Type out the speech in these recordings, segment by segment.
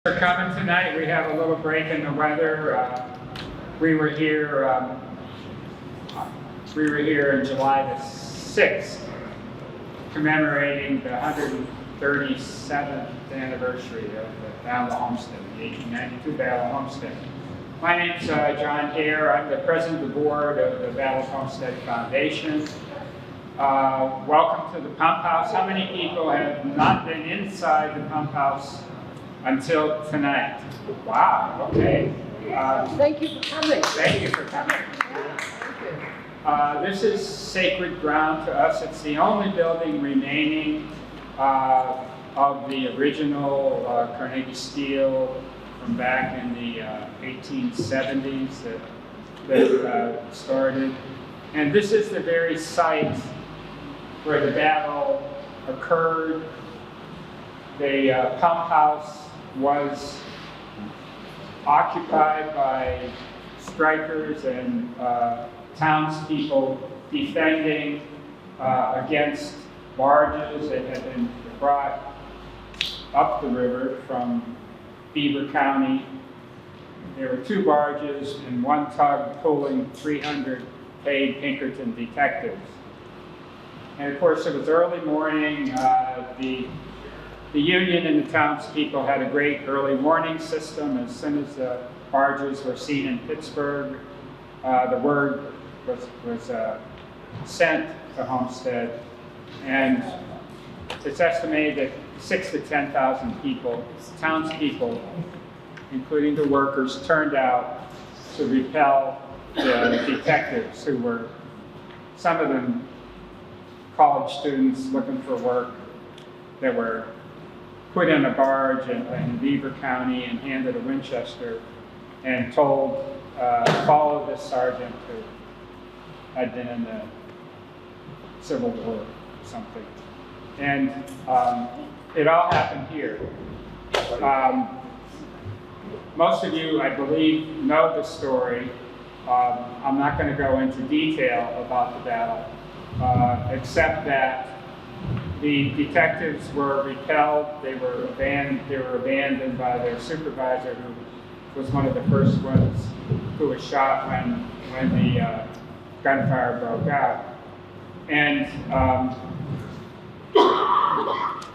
For coming tonight. We have a little break in the weather. We were here on July the 6th, commemorating the 137th anniversary of the Battle of Homestead, the 1892 Battle of Homestead. My name's John Hare. I'm the president of the board of the Battle of Homestead Foundation. Welcome to the pump house. How many people have not been inside the pump house until tonight? Wow, okay. Thank you for coming. Thank you for coming. This is sacred ground to us. It's the only building remaining of the original Carnegie steel from back in the 1870s that started. And this is the very site where the battle occurred. The pump house was occupied by strikers and townspeople defending against barges that had been brought up the river from Beaver County. There were two barges and one tug pulling 300 paid Pinkerton detectives. And of course, it was early morning. The Union and the townspeople had a great early warning system. As soon as the barges were seen in Pittsburgh, the word was sent to Homestead. And it's estimated that 6,000 to 10,000 people, townspeople, including the workers, turned out to repel the detectives, who were, some of them, college students looking for work, that were put in a barge in Beaver County and handed a Winchester and told, follow this sergeant who had been in the Civil War or something. And it all happened here. Most of you, I believe, know the story. I'm not going to go into detail about the battle, except that the detectives were repelled. They were abandoned by their supervisor, who was one of the first ones who was shot when the gunfire broke out. And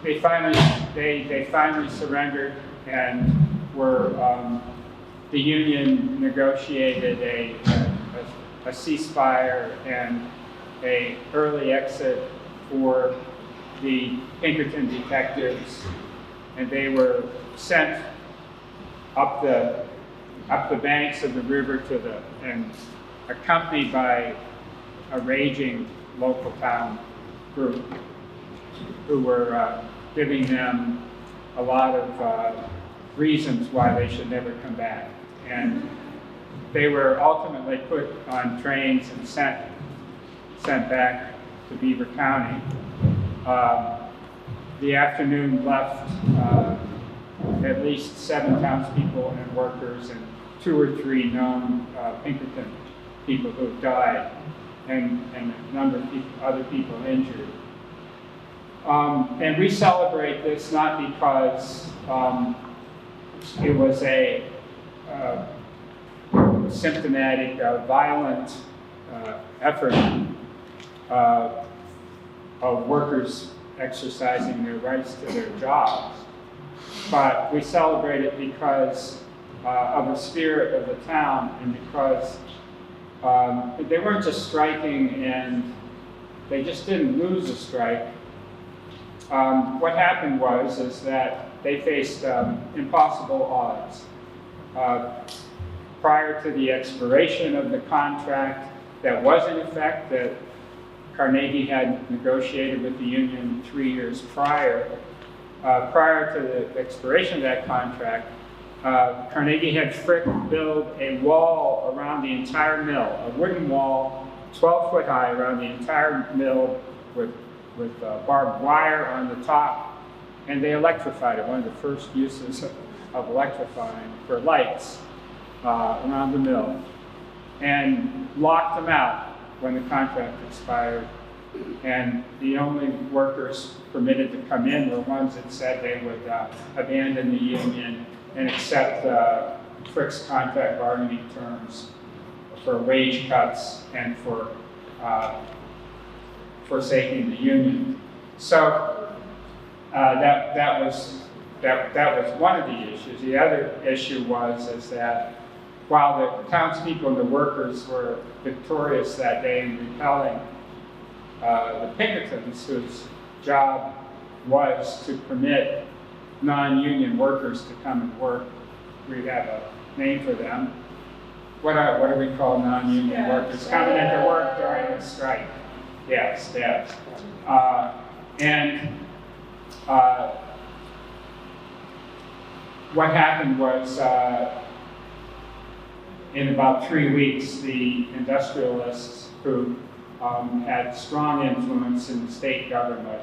they finally surrendered, and the Union negotiated a ceasefire and an early exit for the Pinkerton detectives, and they were sent up the banks of the river and accompanied by a raging local town group who were giving them a lot of reasons why they should never come back. And they were ultimately put on trains and sent back to Beaver County. The afternoon left at least 7 townspeople and workers and 2 or 3 known Pinkerton people who have died, and a number of other people injured. And we celebrate this not because it was a symptomatic, violent effort of workers exercising their rights to their jobs, but we celebrate it because of the spirit of the town, and because they weren't just striking and they just didn't lose a strike. What happened is that they faced impossible odds. Prior to the expiration of the contract that was in effect, that Carnegie had negotiated with the Union 3 years prior to the expiration of that contract, Carnegie had Frick build a wall around the entire mill, a wooden wall 12 foot high around the entire mill with barbed wire on the top, and they electrified it, one of the first uses of electrifying for lights around the mill, and locked them out when the contract expired. And the only workers permitted to come in were ones that said they would abandon the Union and accept fixed contract bargaining terms for wage cuts and for forsaking the union. So that was one of the issues. The other issue is that while the townspeople and the workers were victorious that day in repelling the Pinkertons, whose job was to permit non-union workers to come and work. We have a name for them. What do we call non-union workers coming into work during the strike? Yes, yes. What happened was, in about 3 weeks, the industrialists who had strong influence in the state government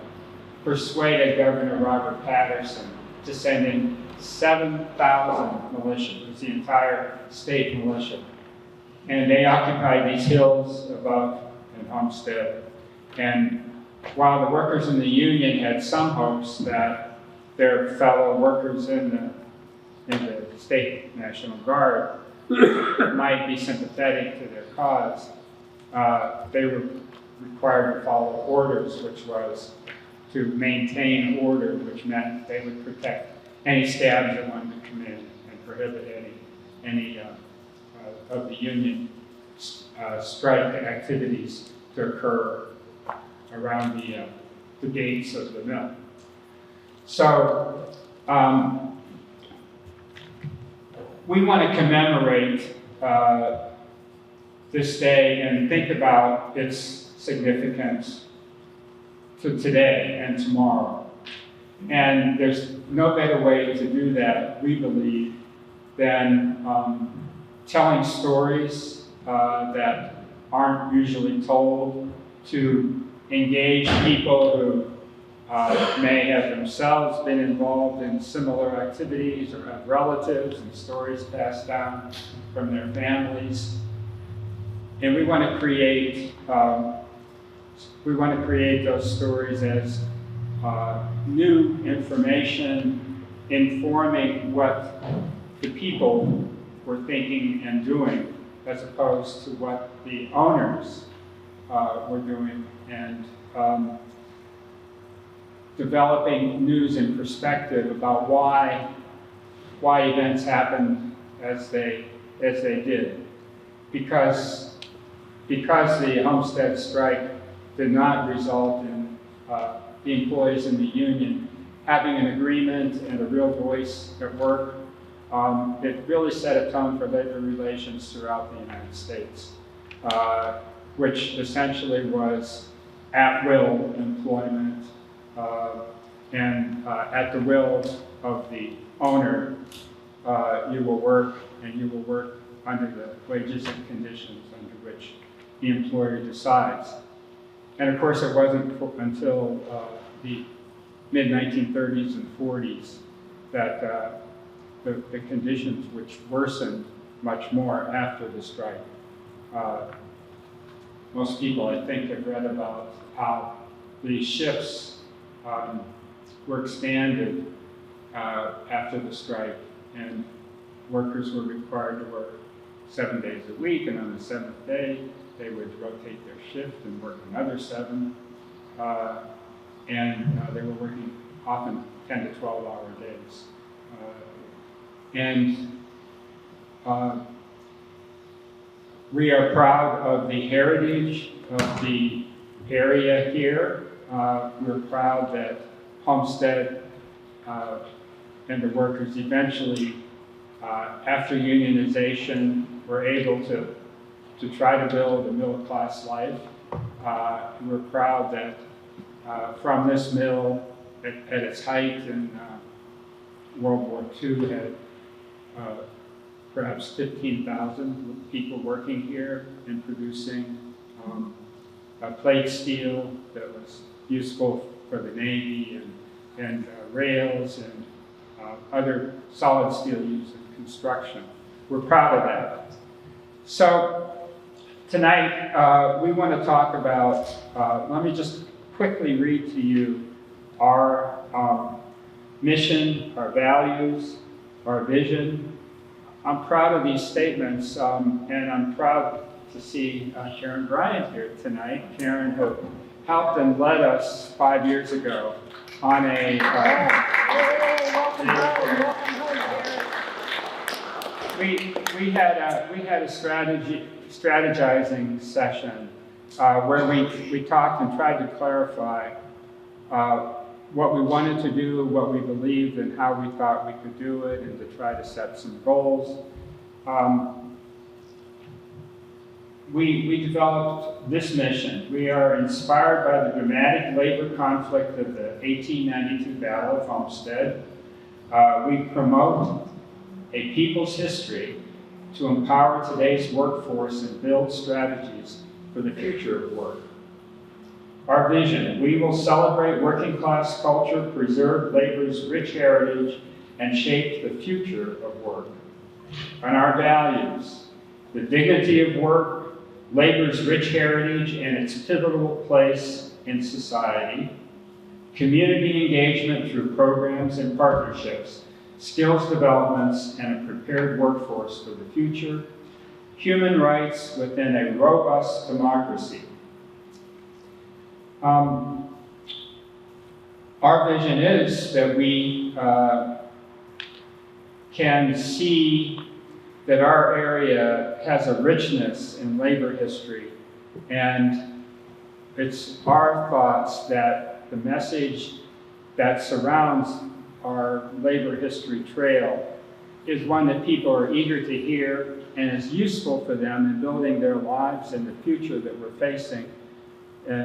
persuaded Governor Robert Patterson to send in 7,000 militia. It was the entire state militia. And they occupied these hills above in Homestead. And while the workers in the union had some hopes that their fellow workers in the state National Guard might be sympathetic to their cause, they were required to follow orders, which was to maintain order, which meant they would protect any scabs that wanted to come in and prohibit any of the union strike activities to occur around the gates of the mill. So we want to commemorate this day and think about its significance to today and tomorrow. And there's no better way to do that, we believe, than telling stories that aren't usually told, to engage people who may have themselves been involved in similar activities or have relatives and stories passed down from their families. And we want to create those stories as new information informing what the people were thinking and doing, as opposed to what the owners were doing, and developing news and perspective about why events happened as they did. Because the Homestead strike did not result in the employees in the union having an agreement and a real voice at work, it really set a tone for labor relations throughout the United States, which essentially was at-will employment, and at the will of the owner, you will work, and you will work under the wages and conditions under which the employer decides. And of course, it wasn't until the mid-1930s and 40s that the conditions which worsened much more after the strike. Most people, I think, have read about how the shifts were expanded after the strike, and workers were required to work 7 days a week, and on the 7th day, they would rotate their shift and work another 7. And they were working often 10 to 12-hour days. We are proud of the heritage of the area here. We're proud that Homestead and the workers eventually, after unionization, were able to try to build a middle-class life. We're proud that from this mill, at its height in World War II, had perhaps 15,000 people working here and producing plate steel that was useful for the Navy, and rails and other solid steel used in construction. We're proud of that. So tonight we want to talk about, let me just quickly read to you our mission, our values, our vision. I'm proud of these statements, and I'm proud to see Karen Bryant here tonight. Karen who helped and led us 5 years ago on a Welcome home, Gary. we had a strategizing session where we talked and tried to clarify what we wanted to do, what we believed, and how we thought we could do it, and to try to set some goals. We developed this mission. We are inspired by the dramatic labor conflict of the 1892 Battle of Homestead. We promote a people's history to empower today's workforce and build strategies for the future of work. Our vision: we will celebrate working class culture, preserve labor's rich heritage, and shape the future of work. And our values: the dignity of work, labor's rich heritage and its pivotal place in society, community engagement through programs and partnerships, skills developments, and a prepared workforce for the future, human rights within a robust democracy. Our vision is that we can see that our area has a richness in labor history, and it's our thoughts that the message that surrounds our labor history trail is one that people are eager to hear and is useful for them in building their lives and the future that we're facing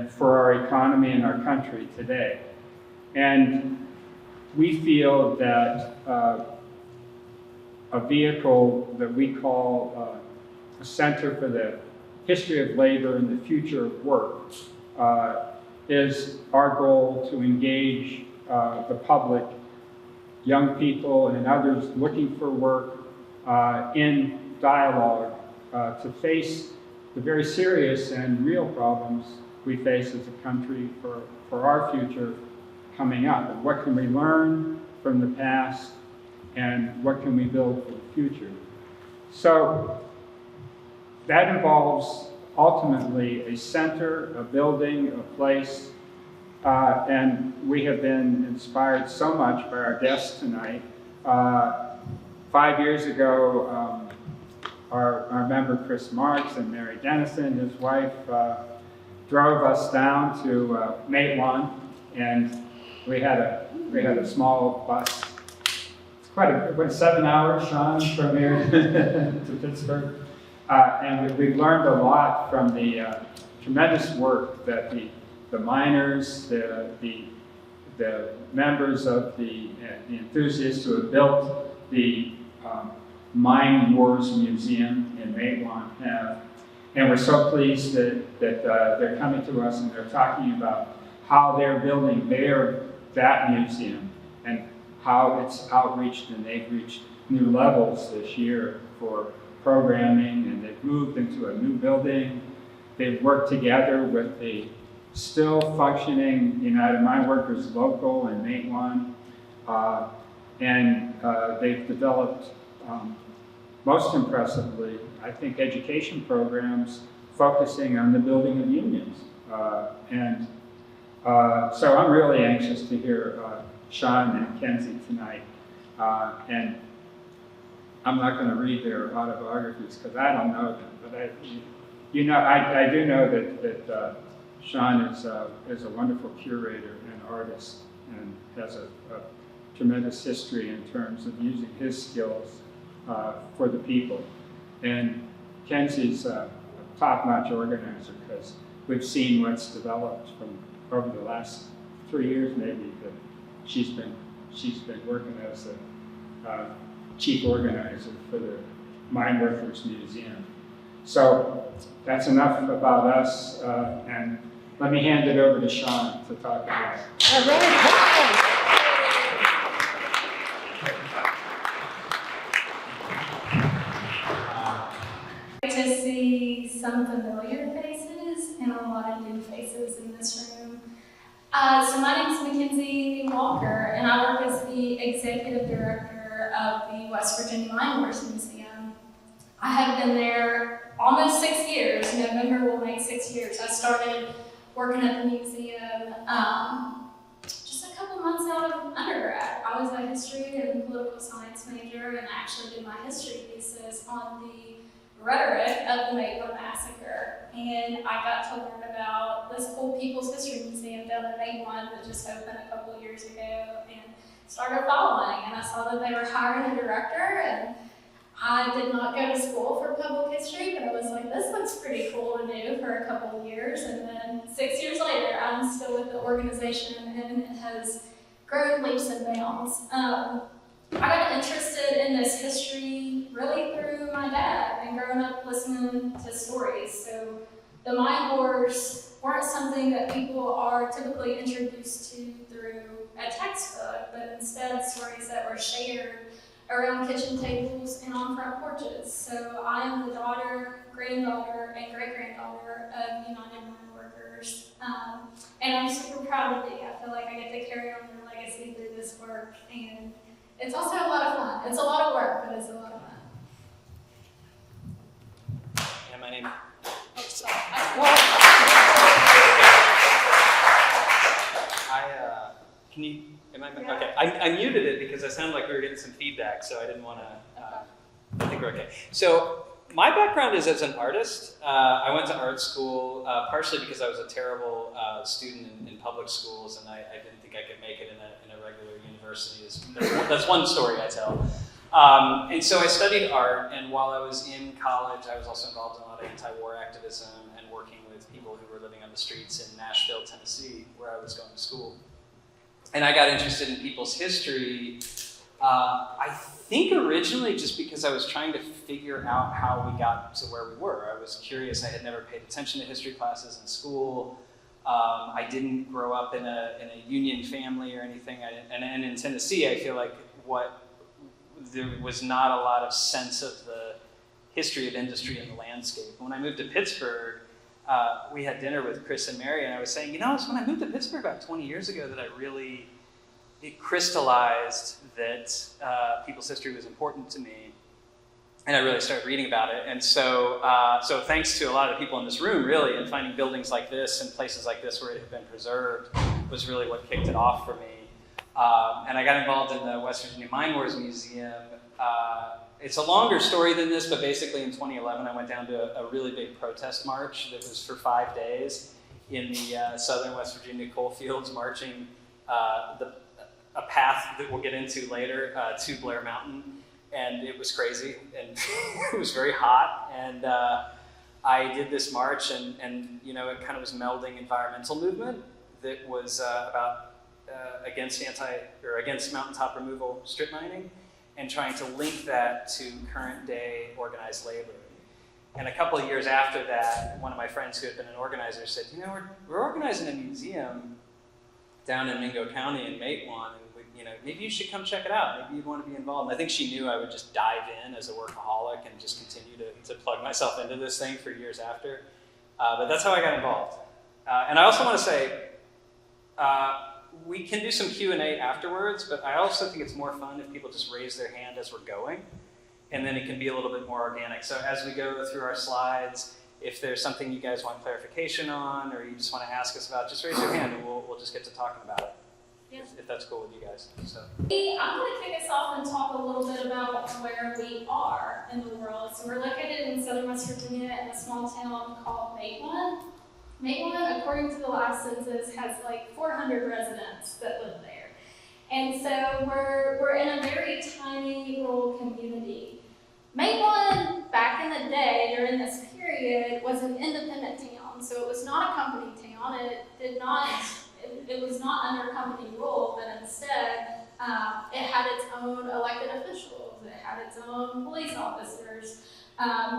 for our economy and our country today. And we feel that a vehicle that we call a Center for the History of Labor and the Future of Work is our goal to engage the public, young people and others looking for work in dialogue to face the very serious and real problems we face as a country for our future coming up. And what can we learn from the past, and what can we build for the future? So that involves ultimately a center, a building, a place, and we have been inspired so much by our guests tonight. 5 years ago, our member Chris Marks and Mary Dennison, his wife, drove us down to Matewan, and we had a small bus. It went 7 hours, Sean, from here to Pittsburgh. And we learned a lot from the tremendous work that the miners, the members of the enthusiasts who have built the Mine Wars Museum in Matewan have. And we're so pleased that they're coming to us and they're talking about how they're building that museum and how it's outreached, and they've reached new levels this year for programming, and they've moved into a new building. They've worked together with the still functioning United Mine Workers Local in Matewan, and they've developed, most impressively, I think, education programs focusing on the building of unions. So I'm really anxious to hear Sean and Kenzie tonight, and I'm not going to read their autobiographies because I don't know them, but I do know that Sean is a wonderful curator and artist, and has a tremendous history in terms of using his skills for the people. And Kenzie's a top-notch organizer, because we've seen what's developed from over the last 3 years, maybe, that she's been working as a chief organizer for the Mine Workers Museum. So that's enough about us, and let me hand it over to Sean to talk about it. All right, To see some familiar faces and a lot of new faces in this room. So my name is Mackenzie Walker, and I work as the Executive Director of the West Virginia Mine Wars Museum. I have been there almost 6 years. November will make 6 years. I started working at the museum just a couple months out of undergrad. I was a history and political science major, and I actually did my history thesis on the rhetoric of the Maitland Massacre. And I got to learn about this cool People's History Museum down in Maitland that just opened a couple of years ago, and started following. And I saw that they were hiring a director, and I did not go to school for public history, but I was like, this looks pretty cool to do for a couple of years. And then 6 years later, I'm still with the organization, and it has grown leaps and bounds. I got interested in this history really through my dad and growing up listening to stories. So the mine wars weren't something that people are typically introduced to through a textbook, but instead stories that were shared around kitchen tables and on front porches. So I am the daughter, granddaughter, and great-granddaughter of United Mine Workers. And I'm super proud to be. I feel like I get to carry on their legacy through this work. And it's also a lot of fun. It's a lot of work, but it's a lot of fun. Yeah, my name. Oh, sorry. Can you? Am I? Yeah. Okay. I muted it because I sounded like we were getting some feedback, so I didn't want to. I think we're okay. So my background is as an artist. I went to art school partially because I was a terrible student in public schools, and I didn't think I could make it in a regular university. That's one story I tell. And so I studied art, and while I was in college, I was also involved in a lot of anti-war activism and working with people who were living on the streets in Nashville, Tennessee, where I was going to school. And I got interested in people's history, I think originally just because I was trying to figure out how we got to where we were. I was curious. I had never paid attention to history classes in school. I didn't grow up in a union family or anything. And in Tennessee, I feel like there was not a lot of sense of the history of industry in the landscape. When I moved to Pittsburgh, we had dinner with Chris and Mary, and I was saying, it's when I moved to Pittsburgh about 20 years ago that it crystallized that people's history was important to me, and I really started reading about it. And so thanks to a lot of people in this room, really, and finding buildings like this and places like this where it had been preserved was really what kicked it off for me. And I got involved in the West Virginia Mine Wars Museum. It's a longer story than this, but basically in 2011, I went down to a really big protest march that was for 5 days in the southern West Virginia coal fields, marching a path that we'll get into later to Blair Mountain. And it was crazy, and it was very hot. And I did this march, and it kind of was melding environmental movement that was against mountaintop removal, strip mining, and trying to link that to current day organized labor. And a couple of years after that, one of my friends who had been an organizer said, we're organizing a museum down in Mingo County in Maitland, and maybe you should come check it out. Maybe you'd want to be involved. And I think she knew I would just dive in as a workaholic and just continue to plug myself into this thing for years after. But that's how I got involved. And I also want to say, we can do some Q&A afterwards, but I also think it's more fun if people just raise their hand as we're going, and then it can be a little bit more organic. So as we go through our slides, if there's something you guys want clarification on, or you just want to ask us about, just raise your hand and we'll just get to talking about it. Yes. If that's cool with you guys. So. I'm going to kick us off and talk a little bit about where we are in the world. So we're located in southern West Virginia in a small town called Maitland. Maitland, according to the last census, has like 400 residents that live there. And so we're in a very tiny rural community. Maitland, back in the day, during this period, was an independent town. So it was not a company town. It was not under company rule, but instead it had its own elected officials. It had its own police officers.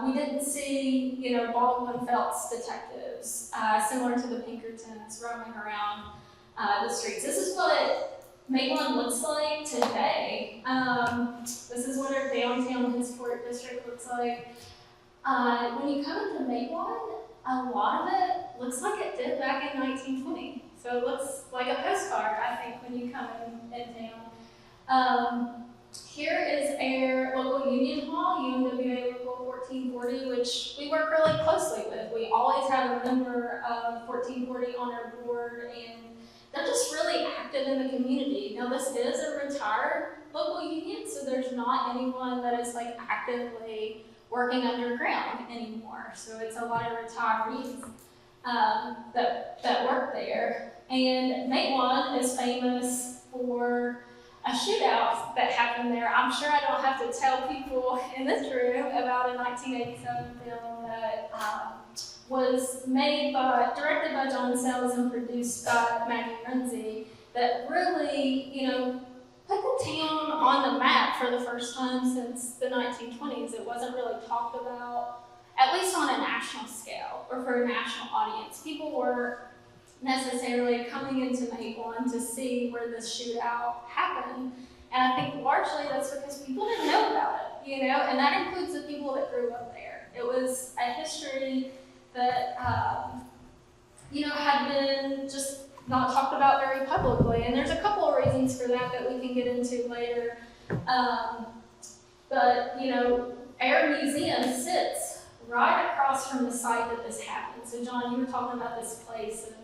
We didn't see, Baldwin Felts detectives, similar to the Pinkertons, roaming around the streets. This is what Maitland looks like today. This is what our downtown historic district looks like. When you come into Maitland, a lot of it looks like it did back in 1920. So it looks like a postcard, I think, when you come in town. Here is our local union hall, UMWA Local 1440, which we work really closely with. We always have a member of 1440 on our board, and they're just really active in the community. Now, this is a retired local union, so there's not anyone that is like actively working underground anymore. So it's a lot of retirees that work there. And Matewan is famous for a shootout that happened there. I'm sure I don't have to tell people in this room about a 1987 film that was directed by John Sayles and produced by Maggie Renzi, that really, put the town on the map for the first time since the 1920s. It wasn't really talked about, at least on a national scale or for a national audience. People weren't necessarily coming into Matewan to see where this shootout happened. And I think largely that's because people didn't know about it, and that includes the people that grew up there. It was a history that, had been just not talked about very publicly. And there's a couple of reasons for that we can get into later. But our museum sits right across from the site that this happened. So John, you were talking about this place and,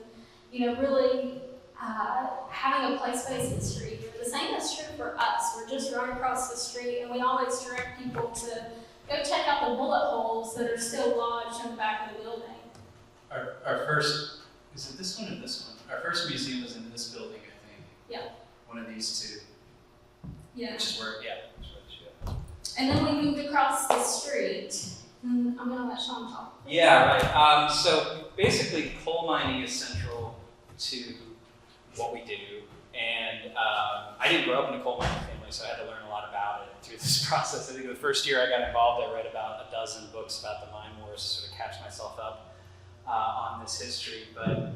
really having a place-based history here. The same is true for us. We're just right across the street, and we always direct people to go check out the bullet holes that are still lodged in the back of the building. Our first, is it this one or this one? Our first museum was in this building, I think. Yeah. One of these two. Yeah. Which is where, And then we moved across the street. And I'm going to let Sean talk. Yeah, right. So basically, coal mining is central to what we do. And I didn't grow up in a coal mining family, so I had to learn a lot about it through this process. I think the first year I got involved, I read about a dozen books about the mine wars to sort of catch myself up on this history. But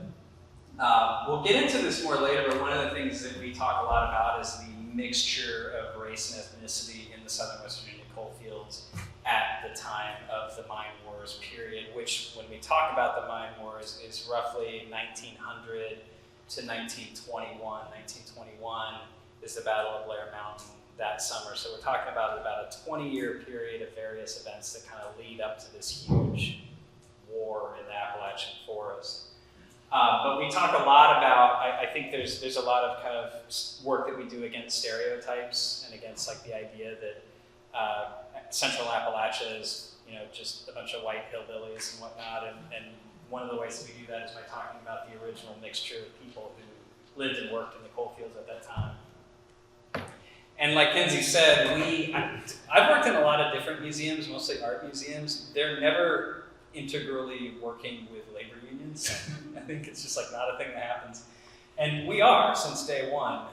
we'll get into this more later, but one of the things that we talk a lot about is the mixture of race and ethnicity in the southern West Virginia coal fields at the time of the mine wars period, which when we talk about the mine wars is roughly 1900 to 1921. 1921 is the Battle of Blair Mountain that summer. So we're talking about a 20-year period of various events that kind of lead up to this huge war in the Appalachian Forest. But we talk a lot about, I think there's a lot of kind of work that we do against stereotypes and against like the idea that Central Appalachia is, just a bunch of white hillbillies and whatnot. And one of the ways that we do that is by talking about the original mixture of people who lived and worked in the coal fields at that time. And like Kenzie said, I've worked in a lot of different museums, mostly art museums. They're never integrally working with labor unions. I think it's just like not a thing that happens. And we are since day one.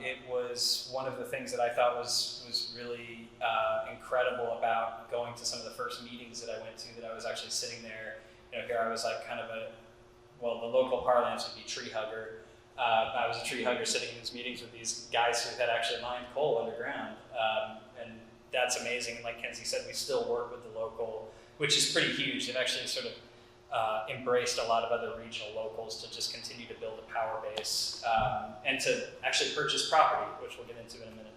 It was one of the things that I thought was really incredible about going to some of the first meetings that I went to, that I was actually sitting there. Here I was like kind of the local parlance would be tree hugger. I was a tree hugger sitting in these meetings with these guys who had actually mined coal underground. And that's amazing. And like Kenzie said, we still work with the local, which is pretty huge. They've actually sort of embraced a lot of other regional locals to just continue to build a power base and to actually purchase property, which we'll get into in a minute.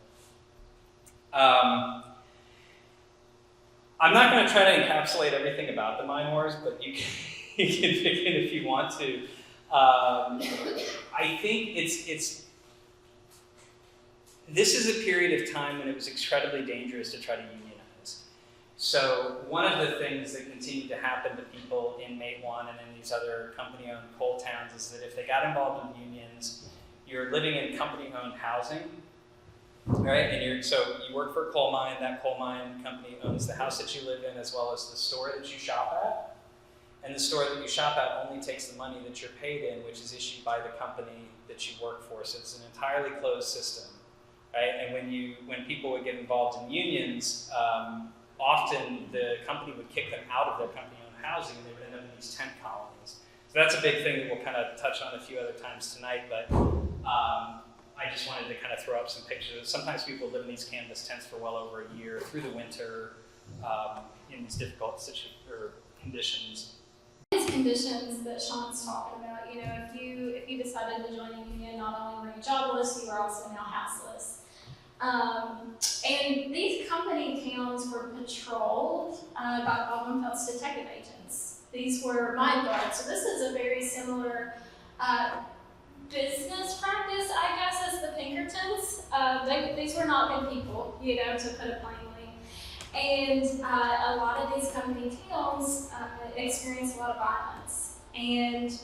I'm not going to try to encapsulate everything about the mine wars, but you can pick in if you want to. I think this is a period of time when it was incredibly dangerous to try to unionize. So one of the things that continued to happen to people in Matewan and in these other company-owned coal towns is that if they got involved in unions, you're living in company-owned housing, right? And so you work for a coal mine. That coal mine company owns the house that you live in as well as the store that you shop at. And the store that you shop at only takes the money that you're paid in, which is issued by the company that you work for. So it's an entirely closed system, right? And when people would get involved in unions, often the company would kick them out of their company-owned housing, and they would end up in these tent colonies. So that's a big thing that we'll kind of touch on a few other times tonight, but I just wanted to kind of throw up some pictures. Sometimes people live in these canvas tents for well over a year through the winter in these difficult conditions. These conditions that Sean's talking about, if you decided to join a union, not only were you jobless, you were also now houseless. And these company towns were patrolled by Baldwin-Felts detective agents. These were mine guards. So this is a very similar business practice, I guess, as the Pinkertons. These were not good people, you know, to put it plainly. And a lot of these company towns experienced a lot of violence. And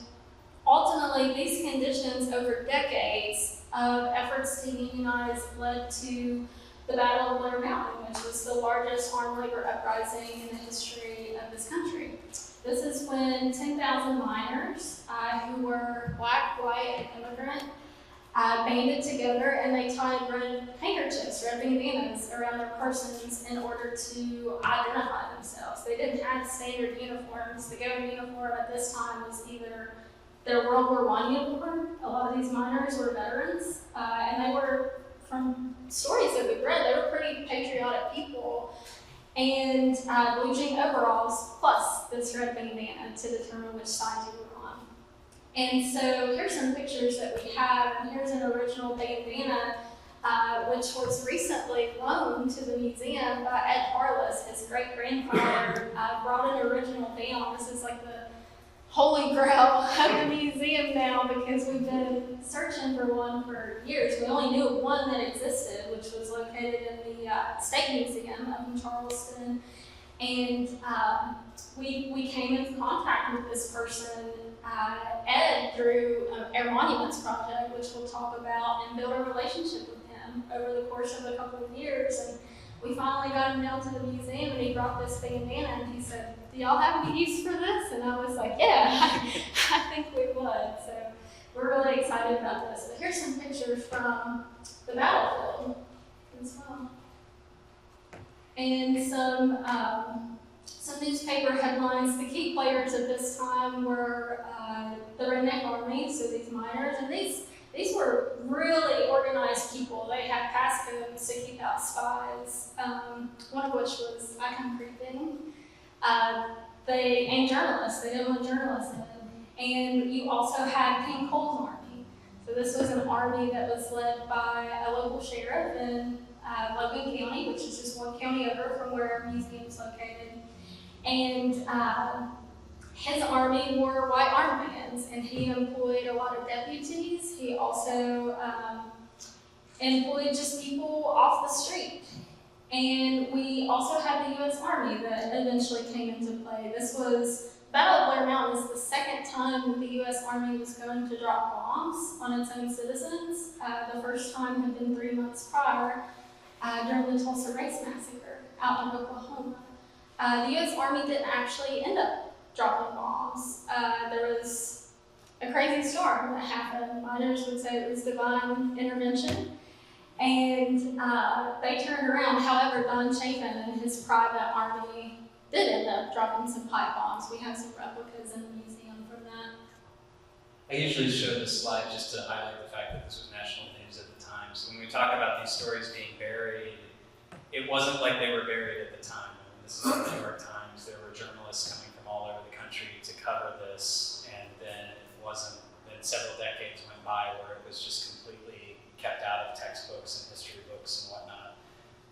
ultimately, these conditions over decades of efforts to unionize led to the Battle of Blair Mountain, which was the largest farm labor uprising in the history of this country. This is when 10,000 miners who were black, white, and immigrant banded together, and they tied red handkerchiefs, red bandanas around their persons in order to identify themselves. They didn't have standard uniforms. The going uniform at this time was either their World War I uniform. A lot of these miners were veterans, and they were, from stories that we've read, they were pretty patriotic people. And blue jean overalls plus this red bandana to determine which side you were on. And so here's some pictures that we have, and here's an original bandana which was recently loaned to the museum by Ed Harless. His great-grandfather brought an original down. This is like the holy grail of the museum now because we've been searching for one for years. We only knew of one that existed, which was located in the State Museum up in Charleston. And we came into contact with this person, Ed, through Air Monuments Project, which we'll talk about, and build a relationship with him over the course of a couple of years. And we finally got him down to the museum, and he brought this bandana, and he said, "Do y'all have any use for this?" And I was like, "Yeah, I think we would." So we're really excited about this. But here's some pictures from the battlefield as well. And some newspaper headlines. The key players at this time were the Redneck Army, so these miners, and these were really organized people. They had passcodes to keep out spies, one of which was "I come creeping." And journalists. They didn't want journalists in. And you also had King Cole's army. So this was an army that was led by a local sheriff in Logan County, which is just one county over from where our museum is located. And his army wore white armbands, and he employed a lot of deputies. He also employed just people off the street. And we also had the U.S. Army that eventually came into play. This was, Battle of Blair Mountain is the second time that the U.S. Army was going to drop bombs on its own citizens. The first time had been 3 months prior during the Tulsa Race Massacre out in Oklahoma. The U.S. Army didn't actually end up dropping bombs. There was a crazy storm that happened. Miners would say it was divine intervention. And they turned around. However, Don Chapin and his private army did end up dropping some pipe bombs. We have some replicas in the museum from that. I usually show this slide just to highlight the fact that this was national news at the time. So when we talk about these stories being buried, it wasn't like they were buried at the time. I mean, this is the New York Times. There were journalists coming from all over the country to cover this, and then it wasn't. Then several decades went by where it was just completely kept out of textbooks and history books and whatnot.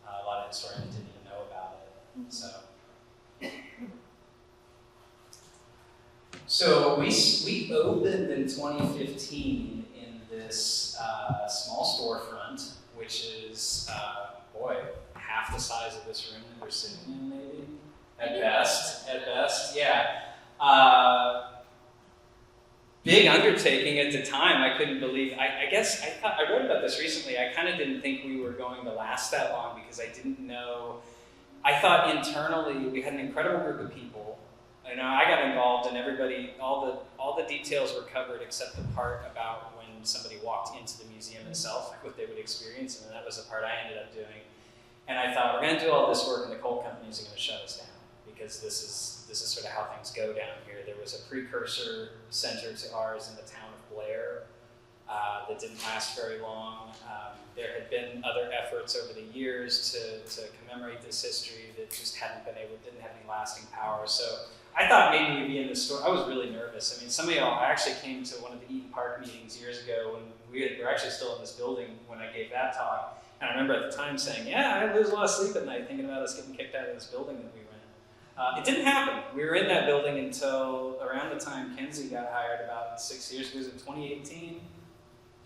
A lot of historians didn't even know about it. So we opened in 2015 in this small storefront, which is half the size of this room that we're sitting in, maybe at best. Yeah. Big undertaking at the time. I couldn't believe. I guess I wrote about this recently. I kind of didn't think we were going to last that long because I didn't know. I thought internally we had an incredible group of people. You know, I got involved, and everybody, all the details were covered except the part about when somebody walked into the museum itself, like what they would experience, and that was the part I ended up doing. And I thought, we're going to do all this work, and the coal companies are going to shut us down because this is sort of how things go down here. There was a precursor center to ours in the town of Blair that didn't last very long. There had been other efforts over the years to commemorate this history that just didn't have any lasting power. So I thought maybe we'd be in the store. I was really nervous. I mean, some of y'all, I actually came to one of the Eaton Park meetings years ago when we were actually still in this building when I gave that talk. And I remember at the time saying, yeah, I lose a lot of sleep at night thinking about us getting kicked out of this building that we were in. It didn't happen. We were in that building until around the time Kenzie got hired, about 6 years ago. It was in 2018.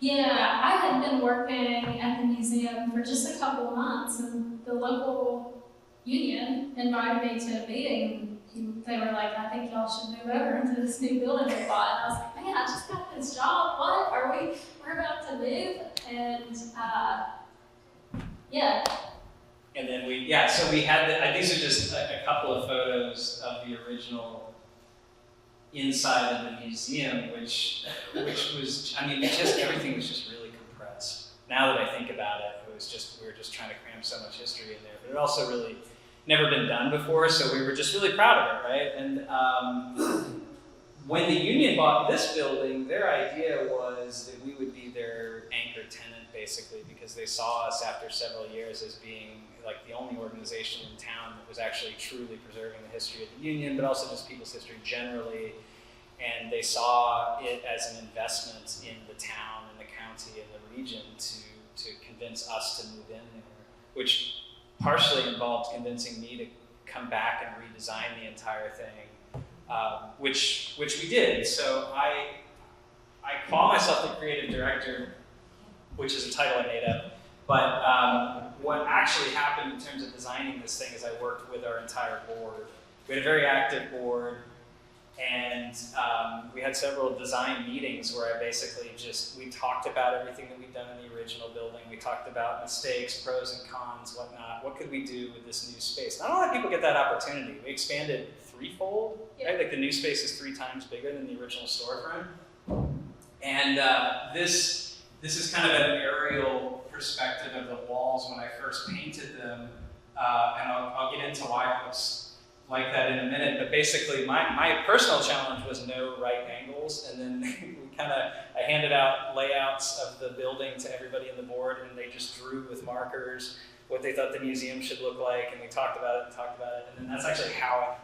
Yeah, I had been working at the museum for just a couple of months, and the local union invited me to a meeting. They were like, I think y'all should move over into this new building we bought. And I was like, man, I just got this job. What? We're about to move? And yeah. And then so we had, these are just a couple of photos of the original inside of the museum, which was, I mean, just everything was just really compressed. Now that I think about it, we were just trying to cram so much history in there, but it also really never been done before, so we were just really proud of it, right? And when the union bought this building, their idea was that we would be their anchor tenant, basically, because they saw us after several years as being like the only organization in town that was actually truly preserving the history of the union, but also just people's history generally. And they saw it as an investment in the town and the county and the region to convince us to move in there, which partially involved convincing me to come back and redesign the entire thing, which we did. So I call myself the creative director, which is a title I made up. But what actually happened in terms of designing this thing is I worked with our entire board. We had a very active board, and we had several design meetings where I basically we talked about everything that we'd done in the original building. We talked about mistakes, pros and cons, whatnot. What could we do with this new space? Not a lot of people get that opportunity. We expanded threefold, right? Like the new space is 3 times bigger than the original storefront. And this is kind of an aerial perspective of the walls when I first painted them. And I'll get into why it looks like that in a minute, but basically my personal challenge was no right angles, and then I handed out layouts of the building to everybody in the board, and they just drew with markers what they thought the museum should look like, and we talked about it, and then that's actually how it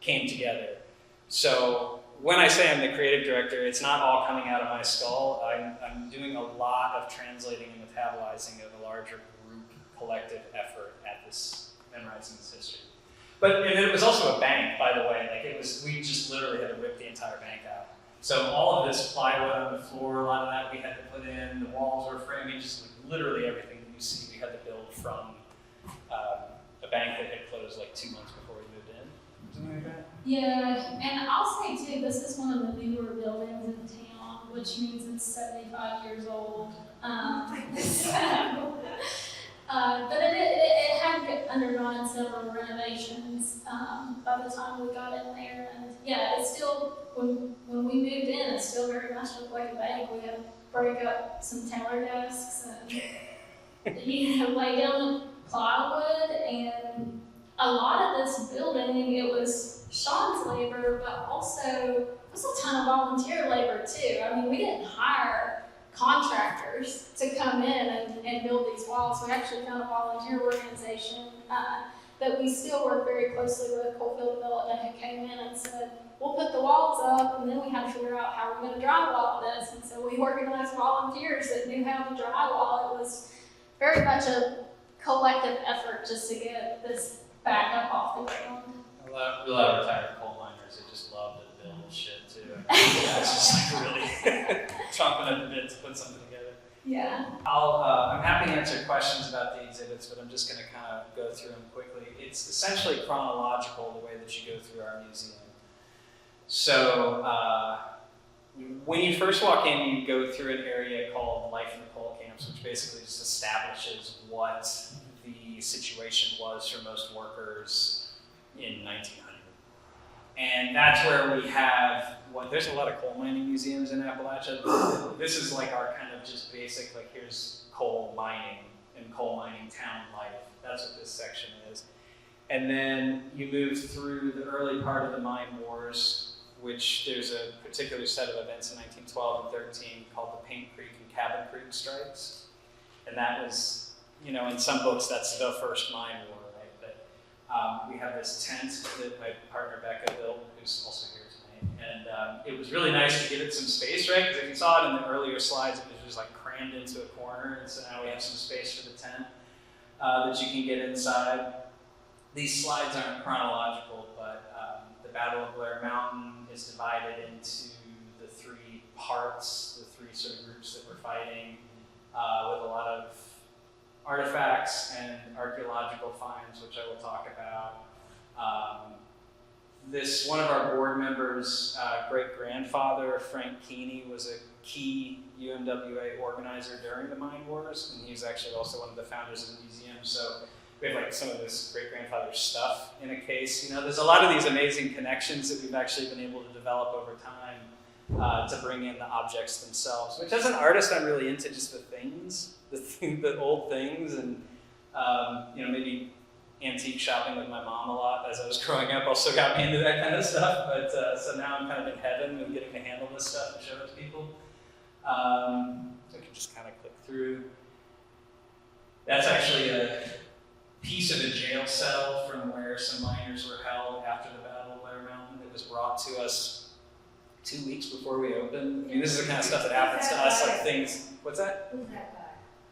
came together. So when I say I'm the creative director, it's not all coming out of my skull. I'm doing a lot of translating and metabolizing of a larger group collective effort at this, memorizing this history. And it was also a bank, by the way. We just literally had to rip the entire bank out. So all of this plywood on the floor, a lot of that we had to put in. The walls were framing, just literally everything that you see we had to build from a bank that had closed like 2 months before we moved in. Something like that. Yeah, and I'll say too, this is one of the newer buildings in town, which means it's 75 years old. But it had undergone several renovations by the time we got in there, and yeah, it's still, when we moved in, it still very much looked like a bank. We had to break up some teller desks and lay down plywood, and a lot of this building, it was Sean's labor, but also it was a ton of volunteer labor too. I mean, we didn't hire contractors to come in and build these walls. We actually found a volunteer organization that we still work very closely with, Coalfield Development, who came in and said, we'll put the walls up, and then we had to figure out how we're going to drywall this. And so we organized volunteers that knew how to drywall. It was very much a collective effort just to get this back up off the ground. A lot of retired coal miners that just love to build shit too. It's just like really chomping at the bit to put something together. Yeah. I'm happy to answer questions about the exhibits, but I'm just going to kind of go through them quickly. It's essentially chronological the way that you go through our museum. So when you first walk in, you go through an area called Life in the Coal Camps, which basically just establishes what the situation was for most workers in 1900. And that's where we have, there's a lot of coal mining museums in Appalachia. This is like our kind of just basic, like here's coal mining and coal mining town life. That's what this section is. And then you move through the early part of the mine wars, which there's a particular set of events in 1912 and 13 called the Paint Creek and Cabin Creek strikes. And that was, in some books, that's the first mine war, right? But we have this tent that my partner Becca built, who's also here tonight. And it was really nice to give it some space, right? Because if you saw it in the earlier slides, it was just like cramped crammed into a corner, and so now we have some space for the tent that you can get inside. These slides aren't chronological, but the Battle of Blair Mountain is divided into the three parts, the three sort of groups that we're fighting, with a lot of artifacts and archaeological finds, which I will talk about. One of our board members' great-grandfather, Frank Keeney, was a key UMWA organizer during the mine wars, and he's actually also one of the founders of the museum. So we have like some of this great-grandfather's stuff in a case. You know, there's a lot of these amazing connections that we've actually been able to develop over time to bring in the objects themselves. Which, as an artist, I'm really into just the things, the old things, and you know, maybe antique shopping with my mom a lot as I was growing up also got me into that kind of stuff. But so now I'm kind of in heaven with getting to handle this stuff and show it to people. So I can just kind of click through. That's actually a piece of a jail cell from where some miners were held after the Battle of Blair Mountain. It was brought to us 2 weeks before we opened. I mean, this is the kind of stuff that happens to us, like things. What's that? Who's that guy?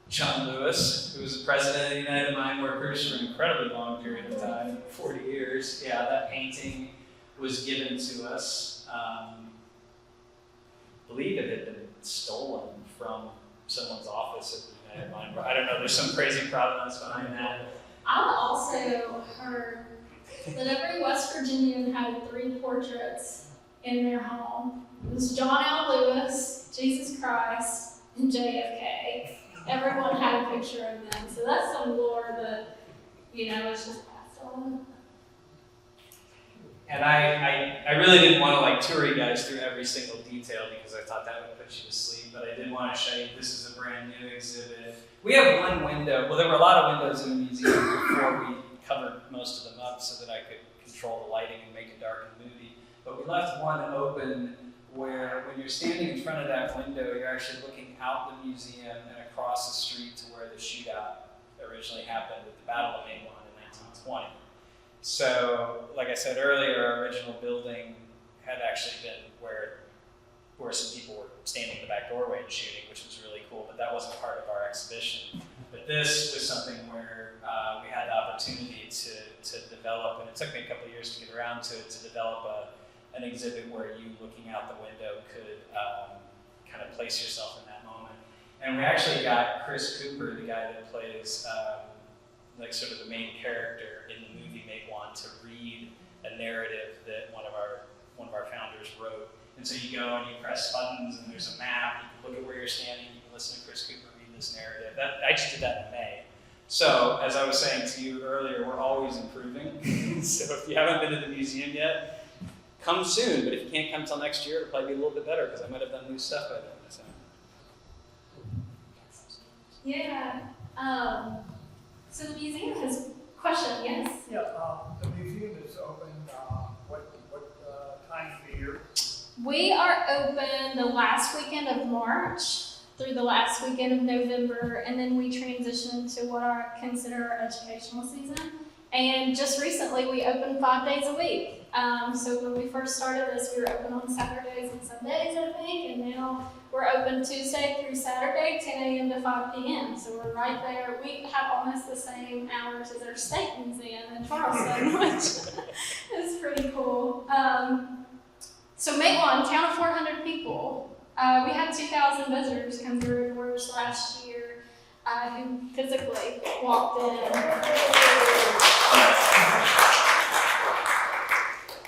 John Lewis, who was the president of the United Mine Workers for an incredibly long period of time, 40 years. Yeah, that painting was given to us. I believe it had been stolen from someone's office at the United Mine Workers. I don't know, there's some crazy provenance behind that. I've also heard that every West Virginian had 3 portraits in their home. It was John L. Lewis, Jesus Christ, and JFK. Everyone had a picture of them. So that's some lore that, you know, is just passed on. And I really didn't want to like tour you guys through every single detail because I thought that would put you to sleep, but I did want to show you this is a brand new exhibit. We have one window. Well, there were a lot of windows in the museum before we covered most of them up so that I could control the lighting and make it dark and moody. But we left one open where when you're standing in front of that window, you're actually looking out the museum and across the street to where the shootout originally happened at the Battle of Maeklon in 1920. So, like I said earlier, our original building had actually been where some people were standing in the back doorway and shooting, which was really cool, but that wasn't part of our exhibition. But this was something where we had the opportunity to develop, and it took me a couple of years to get around to it, to develop an exhibit where you, looking out the window, could kind of place yourself in that moment. And we actually got Chris Cooper, the guy that plays like sort of the main character in the movie Maeklon, to read a narrative that one of our founders wrote. And so you go and you press buttons, and there's a map. You can look at where you're standing. You can listen to Chris Cooper read this narrative. I just did that in May. So, as I was saying to you earlier, we're always improving. So if you haven't been to the museum yet, come soon. But if you can't come till next year, it'll probably be a little bit better because I might have done new stuff by then. So. Yeah. So the museum has question, yes? Yeah, the museum is open, what time of the year? We are open the last weekend of March through the last weekend of November, and then we transition to what I consider our educational season. And just recently, we opened 5 days a week. So when we first started this, we were open on Saturdays and Sundays, I think, and now we're open Tuesday through Saturday, 10 a.m. to 5 p.m. So we're right there. We have almost the same hours as our state museum in Charleston, which is pretty cool. So Maeklon, town of 400 people. We had 2,000 visitors come through the doors last year who physically walked in.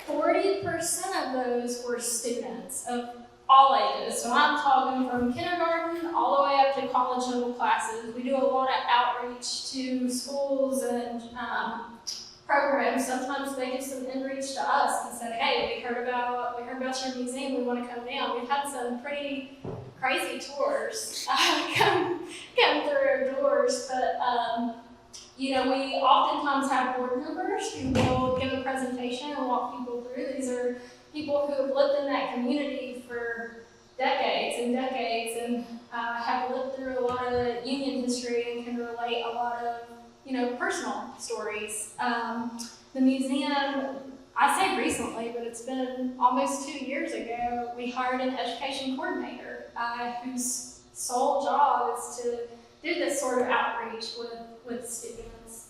40% of those were students of all ages. So I'm talking from kindergarten all the way up to college level classes. We do a lot of outreach to schools and programs. Sometimes they do some inreach to us and said, hey, we heard about your museum, we want to come down. We've had some pretty crazy tours come through our doors, but you know, we oftentimes have board members who will give a presentation and walk people through. These are people who have lived in that community for decades and decades and have lived through a lot of union history and can relate a lot of, you know, personal stories. The museum, I say recently, but it's been almost 2 years ago, we hired an education coordinator who's sole job is to do this sort of outreach with students.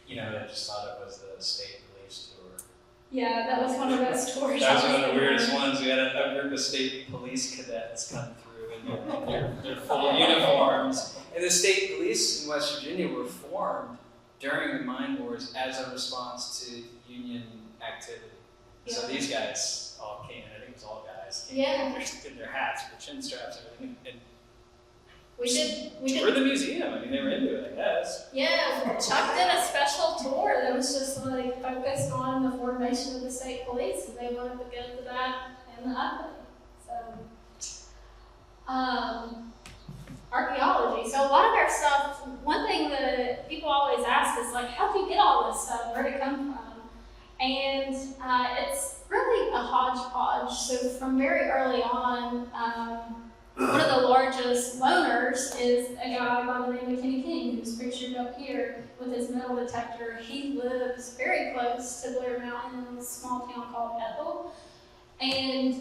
You know, I just thought it was the state police tour. Yeah, that was one of those tours. That was I one of the in. weirdest ones. We had a group of state police cadets come through in their full uniforms. And the state police in West Virginia were formed during the mine wars as a response to Union activity. So Yeah. these guys all came, I think it was all guys, came Yeah. in their hats, their chin straps, and everything, and We did. toured the museum. I mean, they were into it, I guess. Yeah, Chuck did a special tour that was just like focused on the formation of the state police, and they wanted to get to that in the opening. So, archaeology. So a lot of our stuff. One thing that people always ask is like, how do you get all this stuff? Where did it come from? And it's really a hodgepodge. So from very early on. One of the largest loaners is a guy by the name of Kenny King, who's pictured up here with his metal detector. He lives very close to Blair Mountain in a small town called Ethel. And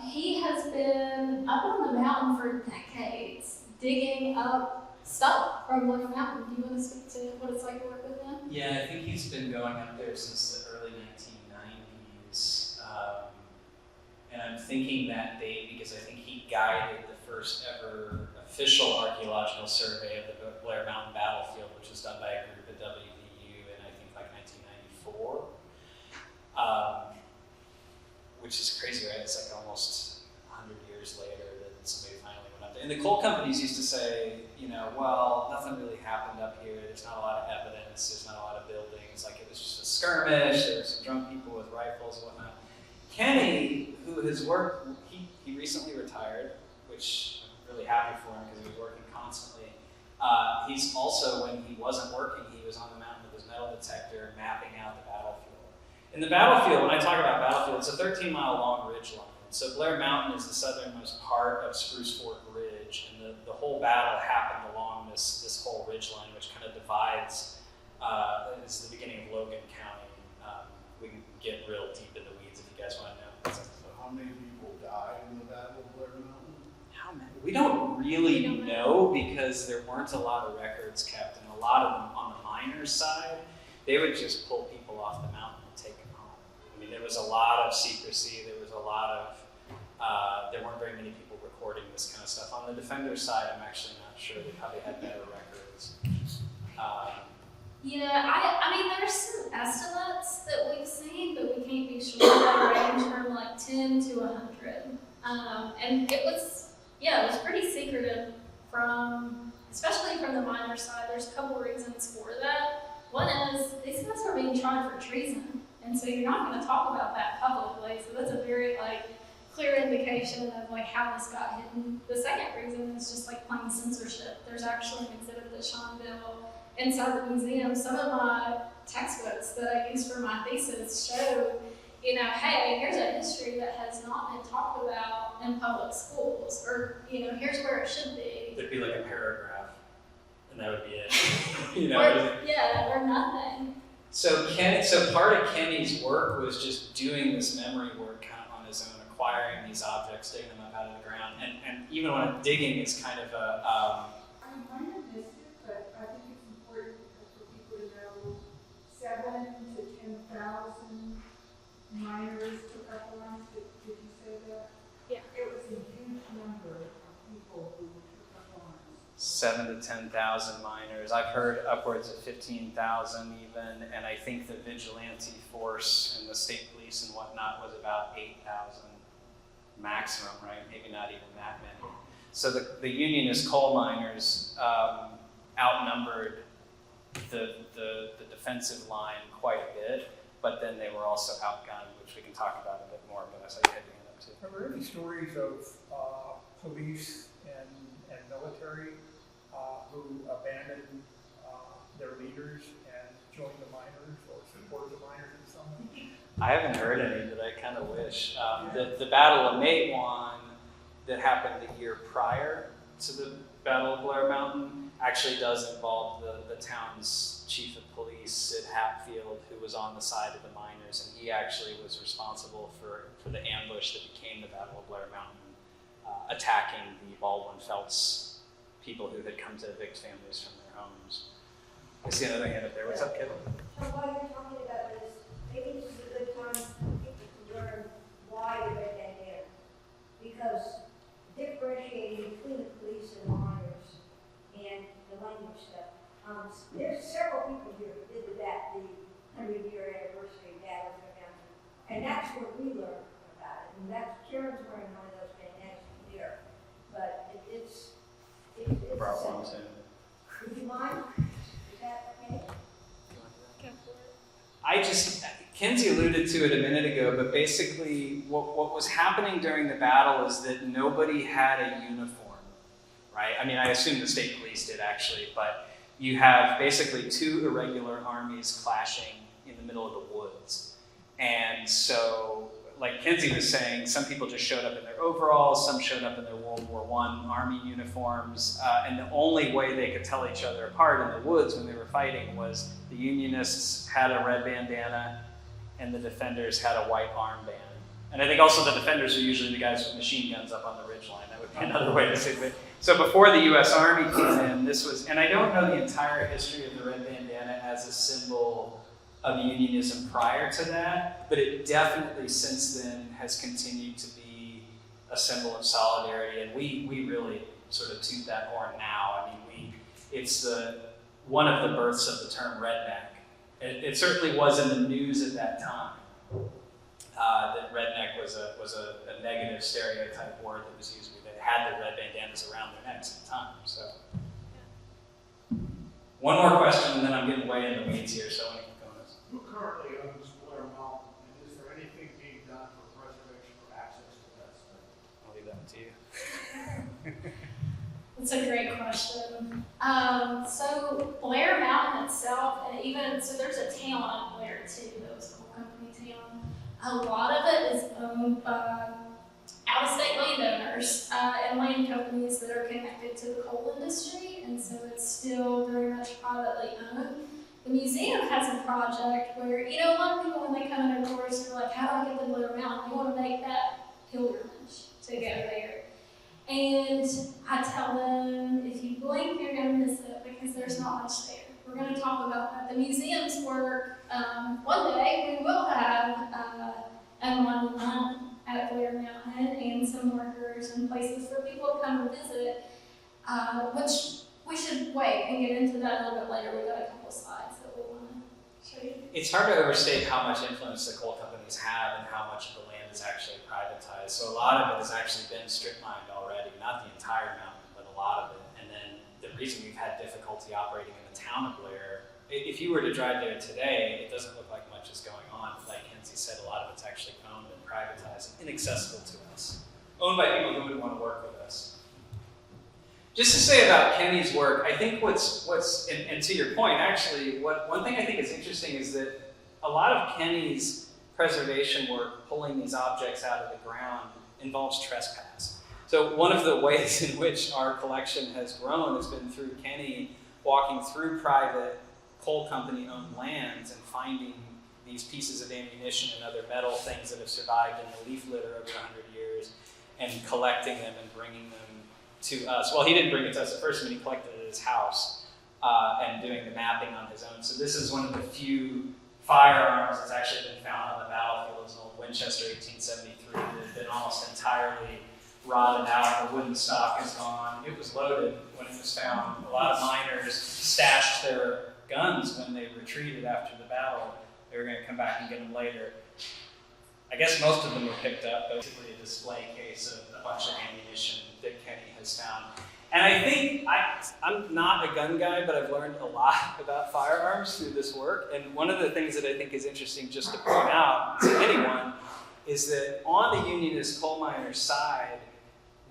he has been up on the mountain for decades, digging up stuff from Blair Mountain. Do you want to speak to what it's like to work with him? Yeah, I think he's been going up there since the early 1990s. And I'm thinking that date because I think he guided the first ever official archaeological survey of the Blair Mountain battlefield, which was done by a group at WVU in I think like 1994. Which is crazy, right? It's like almost 100 years later that somebody finally went up there. And the coal companies used to say, you know, well, nothing really happened up here. There's not a lot of evidence. There's not a lot of buildings. Like it was just a skirmish. There were some drunk people with rifles and whatnot. Kenny, who has worked, he recently retired, which I'm really happy for him because he was working constantly. He's also, when he wasn't working, he was on the mountain with his metal detector mapping out the battlefield. In the battlefield, when I talk about battlefield, it's a 13-mile long ridge line. So Blair Mountain is the southernmost part of Spruce Fork Ridge, and the whole battle happened along this whole ridge line, which kind of divides, it's the beginning of Logan County. We can get real deep in the weeds if you guys want to know. So how many people died in the Battle of Blair Mountain? How many? We don't really know because there weren't a lot of records kept, and a lot of them on the miners' side, they would just pull people off the mountain and take them home. I mean, there was a lot of secrecy. There was a lot of there weren't very many people recording this kind of stuff. On the defender's side, I'm actually not sure. They probably had better records. Yeah, I mean, there's some estimates that we've seen, but we can't be sure. That range from like 10 to 100. And it was pretty secretive especially from the miner side. There's a couple reasons for that. One is these guys are being tried for treason, and so you're not going to talk about that publicly. So that's a very clear indication of how this got hidden. The second reason is just plain censorship. There's actually an exhibit that Sean built inside the museum. Some of my textbooks that I used for my thesis showed, hey, here's a history that has not been talked about in public schools, or here's where it should be. There'd be like a paragraph, and that would be it. Or nothing. So part of Kenny's work was just doing this memory work kind of on his own, acquiring these objects, digging them up out of the ground, and even when digging is kind of a I might have missed it, but I think it's important for people to know 7,000 to 10,000 miners took up arms. Did you say that? Yeah. It was a huge number of people who took up arms. 7,000 to 10,000 miners. I've heard upwards of 15,000 even, and I think the vigilante force and the state police and whatnot was about 8,000 maximum, right? Maybe not even that many. So the unionist coal miners outnumbered the defensive line quite a bit, but then they were also outgunned, which we can talk about a bit more, but I saw you had your hand up too. Are there any stories of police and military who abandoned their leaders and joined the miners or supported the miners in some way? I haven't heard any, but I kind of wish. The Battle of Matewan that happened the year prior to the Battle of Blair Mountain actually does involve the town's chief of police, Sid Hatfield, who was on the side of the miners, and he actually was responsible for the ambush that became the Battle of Blair Mountain attacking the Baldwin Felts people who had come to evict families from their homes. I see another hand up there. What's up, kid? So while you're talking about this, maybe this is a good time for people to learn why the red bandana. Because differentiating between the police and the minors and the language stuff, there's several people here who did that, the 100-year anniversary battle for them. And that's where we learned about it. And that's Karen's wearing one of those bandanas from here. But it's would you mind? Is that okay? Kenzie alluded to it a minute ago, but basically what was happening during the battle is that nobody had a uniform, right? I mean, I assume the state police did actually, but you have basically two irregular armies clashing in the middle of the woods. And so, like Kenzie was saying, some people just showed up in their overalls, some showed up in their World War I Army uniforms, and the only way they could tell each other apart in the woods when they were fighting was the Unionists had a red bandana and the defenders had a white armband. And I think also the defenders are usually the guys with machine guns up on the ridgeline. That would be another way to say it. So before the US Army came in, this was, and I don't know the entire history of the red bandana as a symbol of unionism prior to that, but it definitely since then has continued to be a symbol of solidarity, and we really sort of toot that horn now. I mean, it's one of the births of the term redneck. It certainly was in the news at that time that redneck was a negative stereotype word that was used. They had the red bandanas around their necks at the time. So, one more question, and then I'm getting way in the weeds here. So. Who currently owns Blair Mountain, and is there anything being done for preservation or access to that site? I'll leave that to you. That's a great question. So Blair Mountain itself, and even, so there's a town up Blair too, that was a coal company town. A lot of it is owned by out-of-state landowners and land companies that are connected to the coal industry, and so it's still very much privately owned. The museum has a project where, a lot of people when they come in our doors, they're like, how do I get to Blair Mountain? They want to make that pilgrimage to go there. And I tell them, if you blink, you're going to miss it because there's not much there. We're going to talk about that. The museum's work, one day we will have a monument at Blair Mountain and some markers and places for people to come and visit, which we should wait and get into that a little bit later. We've got a couple of slides that we want to show you. It's hard to overstate how much influence the coal companies have and how much of the land is actually privatized. So a lot of it has actually been strip mined already, not the entire mountain, but a lot of it. And then the reason we've had difficulty operating in the town of Blair, if you were to drive there today, it doesn't look like much is going on. Like Kenzie said, a lot of it's actually owned and privatized and inaccessible to us. Owned by people who would want to work with us. Just to say about Kenny's work, I think and to your point, actually, one thing I think is interesting is that a lot of Kenny's preservation work, pulling these objects out of the ground, involves trespass. So one of the ways in which our collection has grown has been through Kenny walking through private coal company-owned lands and finding these pieces of ammunition and other metal things that have survived in the leaf litter over 100 years and collecting them and bringing them to us. Well, he didn't bring it to us at first, but he collected it at his house and doing the mapping on his own. So this is one of the few firearms that's actually been found on the battlefield. It's an old Winchester 1873 that had been almost entirely rotted out. The wooden stock is gone. It was loaded when it was found. A lot of miners stashed their guns when they retreated after the battle. They were going to come back and get them later. I guess most of them were picked up, but basically a display case of a bunch of ammunition that Kenny has found. And I think, I'm not a gun guy, but I've learned a lot about firearms through this work. And one of the things that I think is interesting just to point out to anyone is that on the Unionist coal miners' side,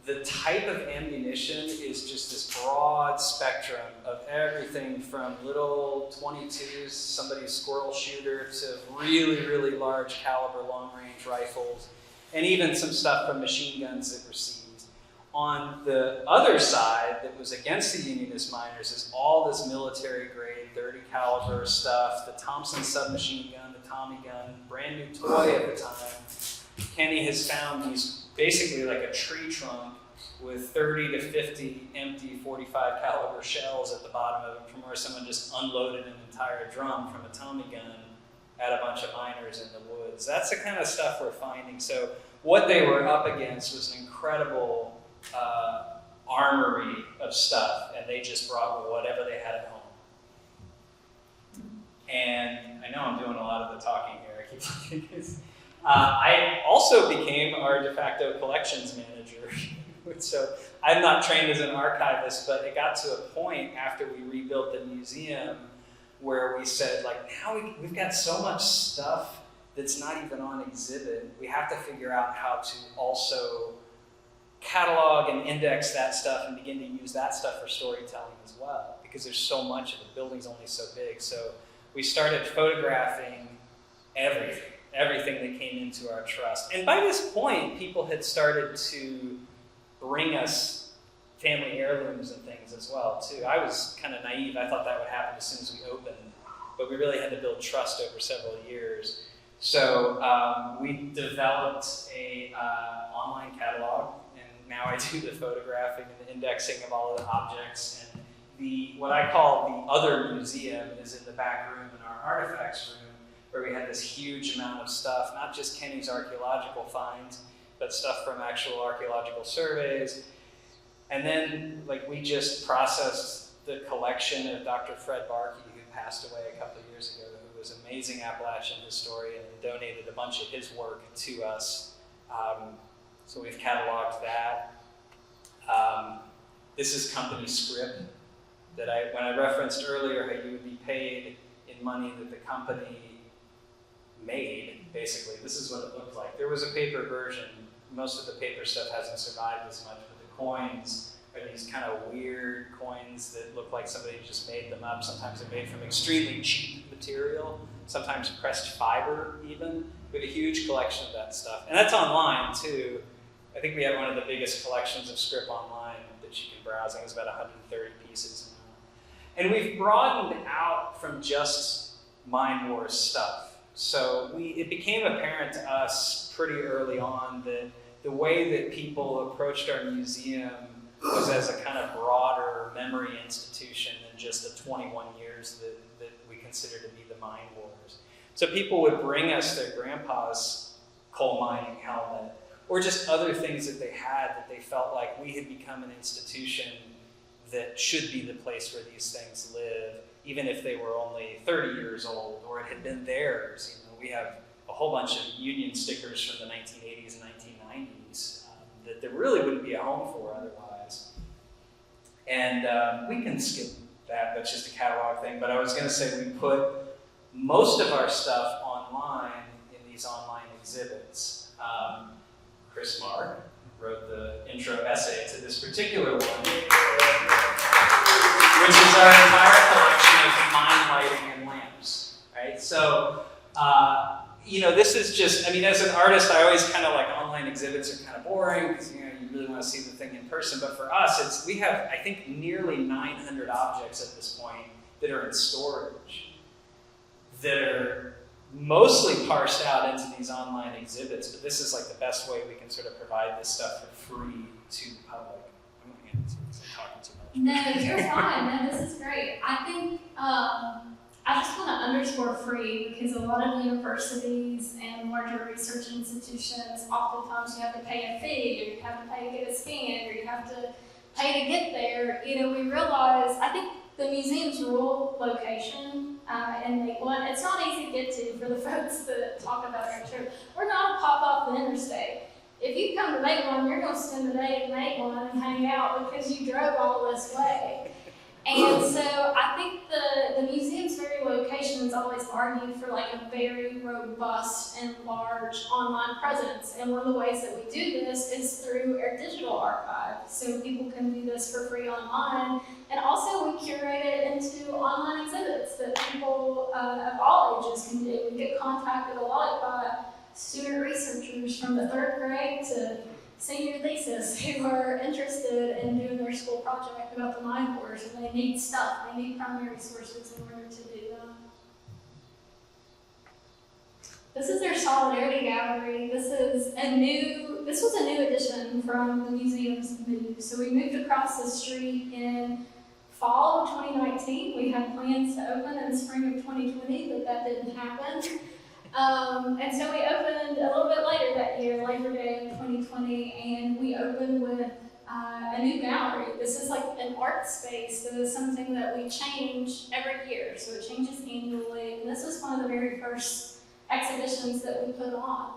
the type of ammunition is just this broad spectrum of everything from little 22s, somebody's squirrel shooter, to really, really large caliber long-range rifles, and even some stuff from machine guns that were seized. On the other side that was against the Unionist miners is all this military-grade 30 caliber stuff, the Thompson submachine gun, the Tommy gun, brand new toy at the time. Kenny has found these basically like a tree trunk with 30 to 50 empty 45 caliber shells at the bottom of it from where someone just unloaded an entire drum from a Tommy gun at a bunch of miners in the woods. That's the kind of stuff we're finding. So what they were up against was an incredible armory of stuff, and they just brought whatever they had at home. And I know I'm doing a lot of the talking here. I keep looking at this. I also became our de facto collections manager. So I'm not trained as an archivist, but it got to a point after we rebuilt the museum where we said, like, now we've got so much stuff that's not even on exhibit. We have to figure out how to also catalog and index that stuff and begin to use that stuff for storytelling as well, because there's so much of it. The building's only so big. So we started photographing everything that came into our trust. And by this point, people had started to bring us family heirlooms and things as well, too. I was kind of naive. I thought that would happen as soon as we opened, but we really had to build trust over several years. So we developed a online catalog, and now I do the photographing and the indexing of all of the objects. And what I call the other museum is in the back room in our artifacts room, where we had this huge amount of stuff, not just Kenny's archaeological finds, but stuff from actual archaeological surveys. And then, like, we just processed the collection of Dr. Fred Barkey, who passed away a couple of years ago, who was an amazing Appalachian historian and donated a bunch of his work to us. So we've cataloged that. This is company script that when I referenced earlier how you would be paid in money that the company made, basically. This is what it looked like. There was a paper version. Most of the paper stuff hasn't survived as much, but the coins are these kind of weird coins that look like somebody just made them up. Sometimes they're made from extremely cheap material, sometimes pressed fiber even. We have a huge collection of that stuff. And that's online too. I think we have one of the biggest collections of script online that you can browse. I think it's about 130 pieces. And we've broadened out from just Mine Wars stuff. So it became apparent to us pretty early on that the way that people approached our museum was as a kind of broader memory institution than just the 21 years that we consider to be the Mine Wars. So people would bring us their grandpa's coal mining helmet, or just other things that they had that they felt like we had become an institution that should be the place where these things live, even if they were only 30 years old or it had been theirs. You know, we have a whole bunch of Union stickers from the 1980s and 1990s that there really wouldn't be a home for otherwise. And we can skip that, that's just a catalog thing, but I was going to say we put most of our stuff online in these online exhibits. Chris Marr wrote the intro essay to this particular one, which is our entire collection of mine lighting and lamps, right? So, you know, this is just, I mean, as an artist, I always kind of like online exhibits are kind of boring because, you know, you really want to see the thing in person. But for us, we have, I think, nearly 900 objects at this point that are in storage that are mostly parsed out into these online exhibits. But this is like the best way we can sort of provide this stuff for free to the public. I'm going to hand this because I'm talking too much. No, you're fine. No, this is great. I think I just want to underscore free because a lot of universities and larger research institutions, oftentimes you have to pay a fee, or you have to pay to get a scan, or you have to pay to get there. You know, we realize, I think the museum's rural location in Maitland, it's not easy to get to for the folks that talk about our trip. We're not a pop off the interstate. If you come to Maitland, you're going to spend the day in Maitland and hang out because you drove all this way. And so I think the museum's very location has always argued for like a very robust and large online presence. And one of the ways that we do this is through our digital archive. So people can do this for free online. And also we curate it into online exhibits that people of all ages can do. We get contacted a lot by student researchers from the 3rd grade to senior thesis who are interested in doing their school project about the Mine Wars, and they need stuff, they need primary sources in order to do This is their Solidarity Gallery. This was a new addition from the museum's move. So we moved across the street in fall of 2019. We had plans to open in spring of 2020, but that didn't happen. And so we opened a little bit later that year, Labor Day of 2020, and we opened with a new gallery. This is like an art space. So it's something that we change every year. So it changes annually. And this was one of the very first exhibitions that we put on.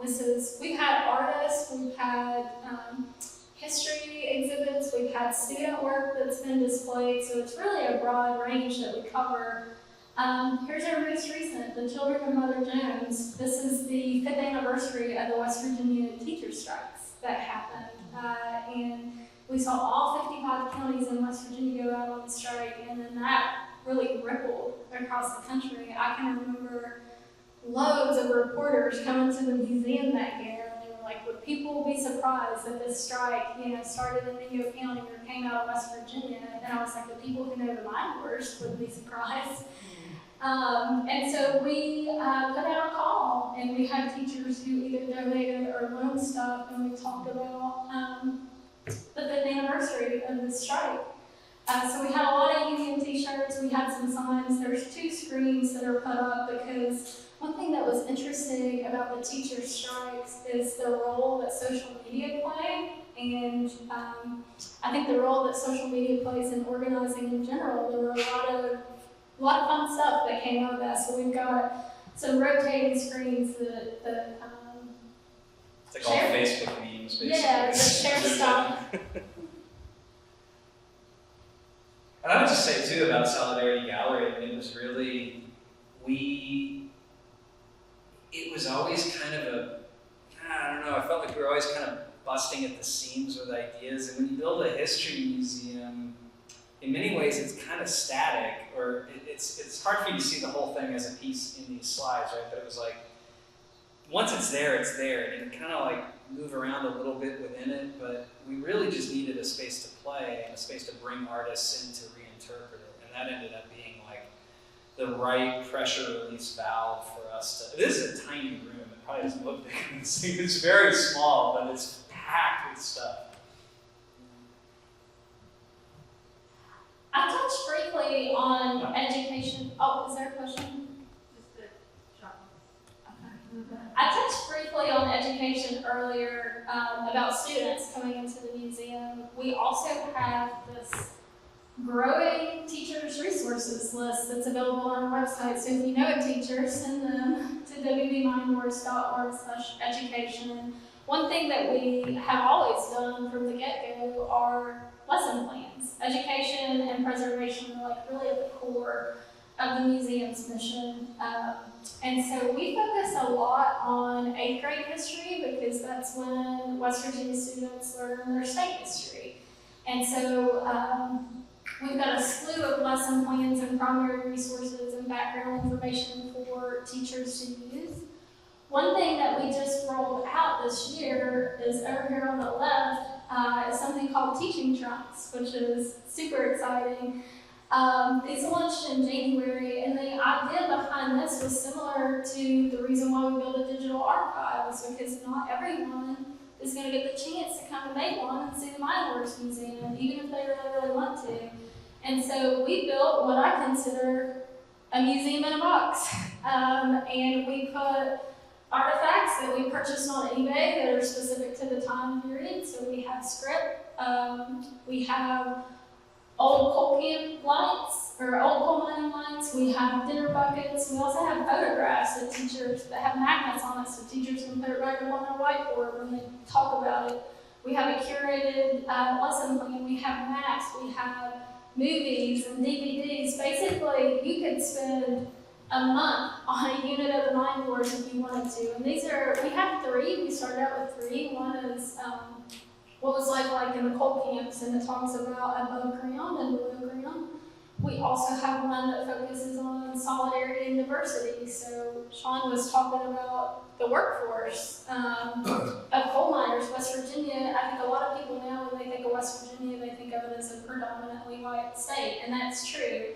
We've had artists, we've had history exhibits, we've had student work that's been displayed, so it's really a broad range that we cover. Here's our most recent, The Children of Mother Jones. This is the 5th anniversary of the West Virginia teacher strikes that happened. And we saw all 55 counties in West Virginia go out on strike, and then that really rippled across the country. I can remember loads of reporters coming to the museum that year, and they were like, would people be surprised that this strike, started in Mingo County or came out of West Virginia? And I was like, the people who know the mine wars wouldn't be surprised. And so we put out a call, and we had teachers who either donated or loaned stuff, and we talked about the 5th anniversary of the strike. So we had a lot of union t-shirts, we had some signs. There's 2 screens that are put up because one thing that was interesting about the teacher strikes is the role that social media play, and I think the role that social media plays in organizing in general. There were a lot of fun stuff that came out of that. So we've got some rotating screens that It's like all Facebook memes, basically. yeah, that share stuff. And I would just say too about Solidarity Gallery, I mean, it was always kind of I don't know, I felt like we were always kind of busting at the seams with ideas. And when you build a history museum, in many ways it's kind of static, or it's hard for you to see the whole thing as a piece in these slides, right? But it was like, once it's there, and you can kind of like move around a little bit within it, but we really just needed a space to play and a space to bring artists in to reinterpret it. And that ended up being like the right pressure release valve for us to, this is a tiny room, it probably doesn't look big in this thing. It's very small, but it's packed with stuff. I touched briefly on education. Oh, is there a question? I touched briefly on education earlier about students coming into the museum. We also have this growing teachers resources list that's available on our website. So if you know a teacher, send them to wvminewars.org/education. One thing that we have always done from the get-go are lesson plans. Education and preservation are like really at the core of the museum's mission. And so we focus a lot on 8th grade history because that's when West Virginia students learn their state history. And so we've got a slew of lesson plans and primary resources and background information for teachers to use. One thing that we just rolled out this year is over here on the left is something called Teaching Trunks, which is super exciting. These launched in January, and the idea behind this was similar to the reason why we built a digital archive, was because not everyone is going to get the chance to come to Make One and see the Mine Works Museum, even if they really want to. And so we built what I consider a museum in a box, and we put artifacts that we purchased on eBay that are specific to the time period. So we have script, we have old coal camp lights, or old coal mining lights, we have dinner buckets, we also have photographs of teachers that have magnets on it so teachers can put it right up on their whiteboard when they talk about it. We have a curated lesson plan, we have maps, we have movies and DVDs. Basically, you could spend a month on a unit of the Mine Wars if you wanted to. And we have 3, we started out with 3. One is what was like in the coal camps, and it talks about above ground and below ground. We also have one that focuses on solidarity and diversity. So Sean was talking about the workforce of coal miners. West Virginia, I think a lot of people now, when they think of West Virginia, they think of it as a predominantly white state, and that's true.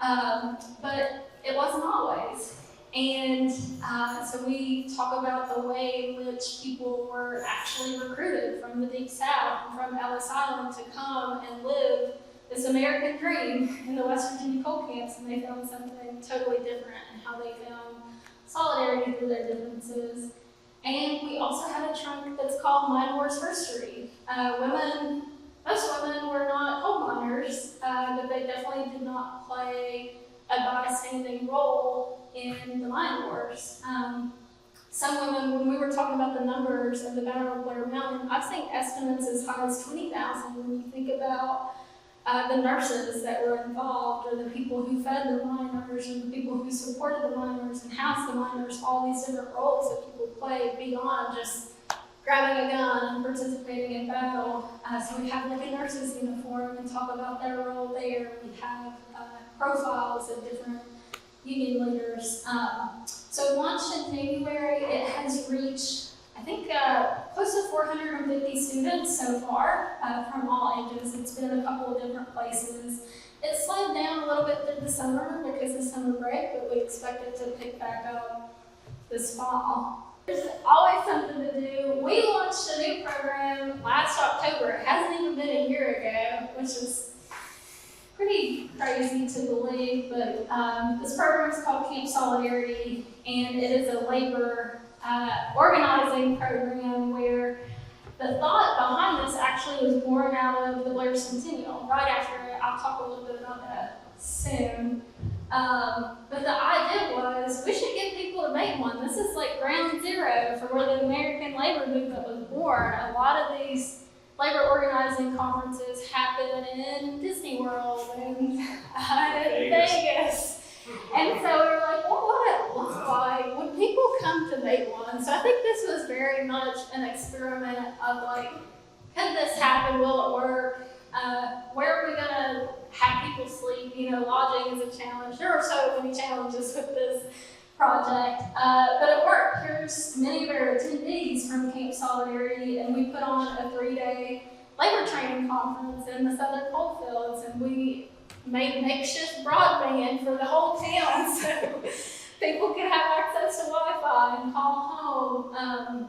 But it wasn't always. And so we talk about the way in which people were actually recruited from the Deep South and from Ellis Island to come and live this American dream in the West Virginia coal camps, and they found something totally different and how they found solidarity through their differences. And we also had a trunk that's called Mine Wars History. Most women were not coal miners, but they definitely did not play a bystanding role in the mine wars. Some women, when we were talking about the numbers of the Battle of Blair Mountain, I've seen estimates as high as 20,000 when you think about the nurses that were involved, or the people who fed the miners, and the people who supported the miners and housed the miners, all these different roles that people played beyond just grabbing a gun and participating in battle. So we have like a nurse's uniform and talk about their role there. We have profiles of different union leaders. So launched in January, it has reached, I think, close to 450 students so far from all ages. It's been a couple of different places. It slowed down a little bit through the summer because of summer break, but we expect it to pick back up this fall. There's always something to do. We launched a new program last October. It hasn't even been a year ago, which is pretty crazy to believe, but this program is called Camp Solidarity, and it is a labor organizing program where the thought behind this actually was born out of the Blair Centennial. Right after it, I'll talk a little bit about that soon. But the idea was we should get people to make one. This is like ground zero for where the American labor movement was born. A lot of these labor organizing conferences happen in Disney World and in Vegas. And so we were like, what would it look like? Would people come to make one? So I think this was very much an experiment of like, could this happen? Will it work? Where are we gonna have people sleep? You know, lodging is a challenge. There are so many challenges with this project, but it worked. Here's many of our attendees from Camp Solidarity, and we put on a 3-day labor training conference in the Southern coal fields, and we made makeshift broadband for the whole town so people could have access to Wi-Fi and call home.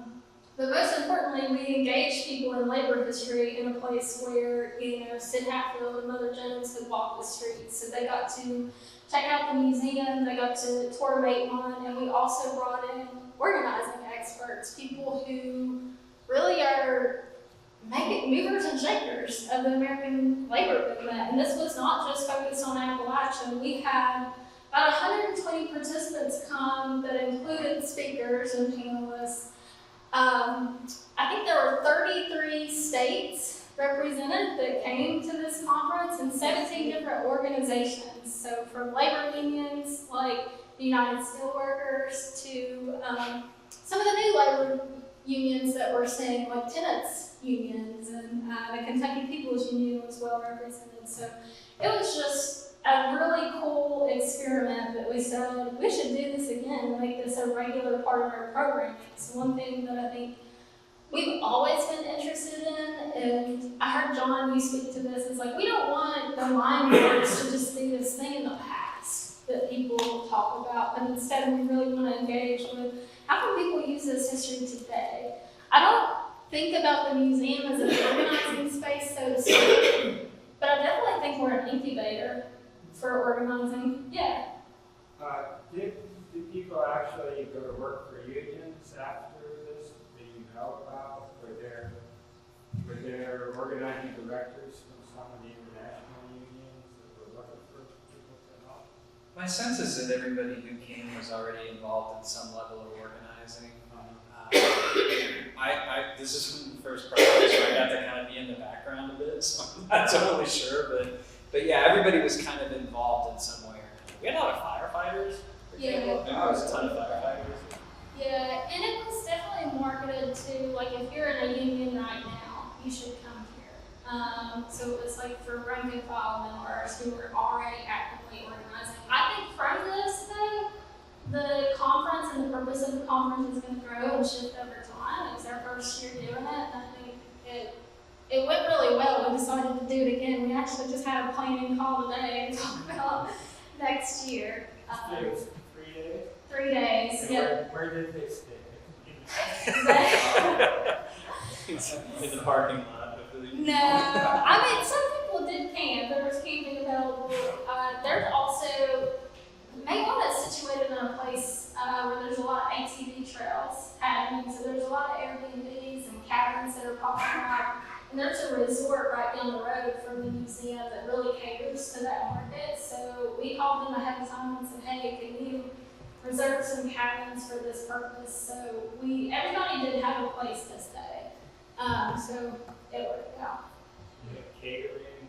But most importantly, we engaged people in labor history in a place where, you know, Sid Hatfield and Mother Jones had walked the streets. So they got to check out the museum, they got to tour Maitland, and we also brought in organizing experts, people who really are movers and shakers of the American labor movement. And this was not just focused on Appalachia. We had about 120 participants come that included speakers and panelists. I think there were 33 states represented that came to this conference and 17 different organizations. So from labor unions like the United Steelworkers to some of the new labor unions that we're seeing, like tenants unions, and the Kentucky People's Union was well represented. So it was just a really cool experiment that we said we should do this again, make this a regular part of our programming. So one thing that I think we've always been interested in, and I heard John, you speak to this, is like we don't want the mine wars to just be this thing in the past that people talk about, but instead we really want to engage with how can people use this history today. I don't think about the museum as an organizing space, so to speak, but I definitely think we're an incubator for organizing. Yeah. Did people actually go to work for unions after this? Do you know about? Were there organizing directors from some of the international unions that were looking for people to help? My sense is that everybody who came was already involved in some level of organizing. This is from the first project, so I got to kind of be in the background a bit, so I'm not totally sure, but yeah, everybody was kind of involved in some way or another. We had a lot of firefighters. Yeah. There was a ton of firefighters. Yeah, and it was definitely marketed to, like, if you're in a union right now, you should come here. So it was like for rank and file members who were already actively organizing. I think from this, though, the conference and the purpose of the conference is going to grow and shift over time. It was our first year doing it, and I think it went really well. We decided to do it again. We actually just had a planning call today and talk about next year. It was 3 days? 3 days. And Yeah. where did they stay? In the parking lot of the. No, I mean, some people did camp. There was camping available. There's also, Maywana is situated in a place where there's a lot of ATV trails happening. So there's a lot of Airbnbs and cabins that are popping up. And there's a resort right down the road from the museum that really caters to that market. So we called them ahead of time and said, hey, can you reserve some cabins for this purpose? So everybody did have a place to stay. So it worked out. You have catering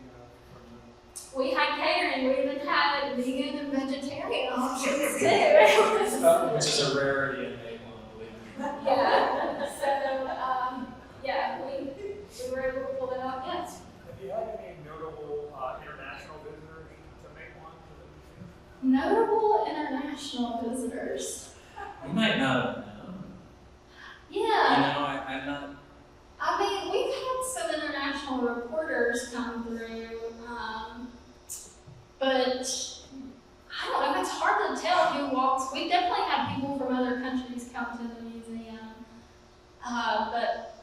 from We had catering. We even had vegan and vegetarian options too. Which is a rarity in Maywan, believe me. Yeah. So yeah, we were able to pull it off. Yes. Have you had any notable international visitors to Maywan to the museum? Notable international visitors. You might not have known. Yeah. I'm not. I mean, we've had some international reporters come through, but I don't know. It's hard to tell who walks. We definitely have people from other countries come to the museum, but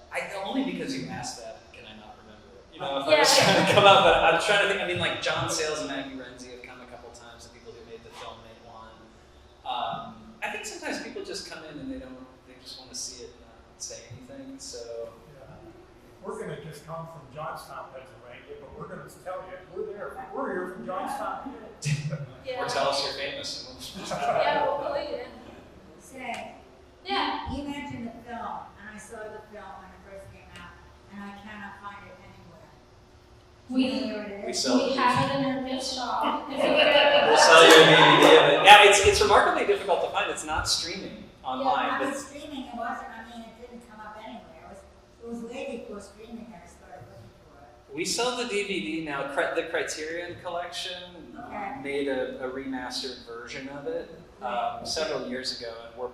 Only because you asked that can I not remember it. You know, if I Yeah. was trying to come up, but I'm trying to think. I mean, like John Sayles and Maggie Renzi have come a couple times. The people who made the film Maywan. I think sometimes people just come in and they just want to see it and not say anything. So. We're going to just come from Johnstown, Pennsylvania, but we're going to tell you, we're here from Johnstown. yeah. Or tell us you're famous. Yeah, we'll believe it. Say, Yeah. you mentioned the film, and I saw the film when it first came out, and I cannot find it anywhere. Do you know where it We is? sell We it. have it in our gift shop. If you go We'll sell you a DVD of it. Yeah, it's remarkably difficult to find. It's not streaming online. I but was streaming, it wasn't, it didn't come up anywhere. It was way before streaming, and I started looking for it. We sell the DVD now. The Criterion Collection Okay. made a remastered version of it several years ago, and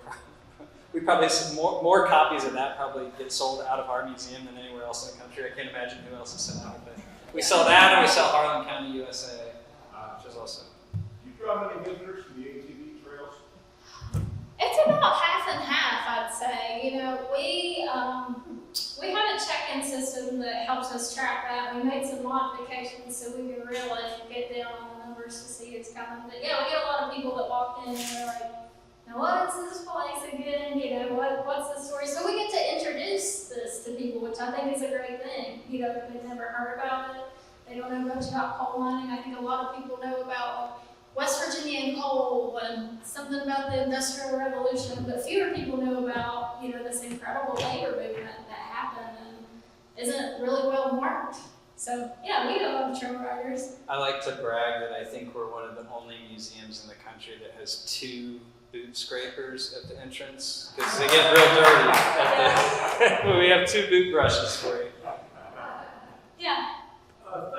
we probably more copies of that probably get sold out of our museum than anywhere else in the country. I can't imagine who else is selling it. But we sell that, and we sell Harlan County, USA, which is also. Do you draw many visitors to the ATV trails? It's about half and half, I'd say. You know, we have a check-in system that helps us track that. We made some modifications so we can really get down on the numbers to see who's coming. But yeah, we get a lot of people that walk in and they're like, now what's this place again? You know, what's the story? So we get to introduce this to people, which I think is a great thing. You know, if they've never heard about it, they don't know much about coal mining. I think a lot of people know about West Virginia and coal and something about the Industrial Revolution, but fewer people know about, you know, this incredible labor movement that happened and isn't really well marked. So yeah, we get a lot of trail riders. I like to brag that I think we're one of the only museums in the country that has 2 boot scrapers at the entrance because they get real dirty. We have 2 boot brushes for you. Yeah.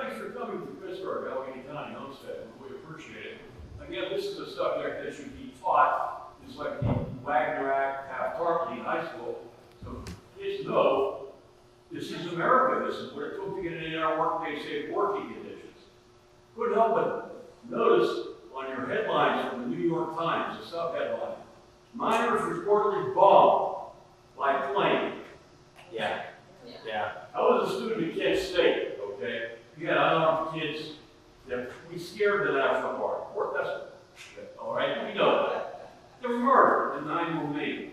Thanks for coming to Pittsburgh, Allegheny County Homestead. We appreciate it. Again, this is a subject that should be taught, just like the Wagner Act, Taft-Hartley High School. So kids know this is America. This is what it took to get in our workplace safe working conditions. Couldn't help but notice on your headlines from the New York Times, the sub-headline, miners reportedly bombed by plane. Yeah. I was a student at Kent State, okay? You had unarmed kids that we scared the National Guard. All right, we know that. They were murdered and 9 were made.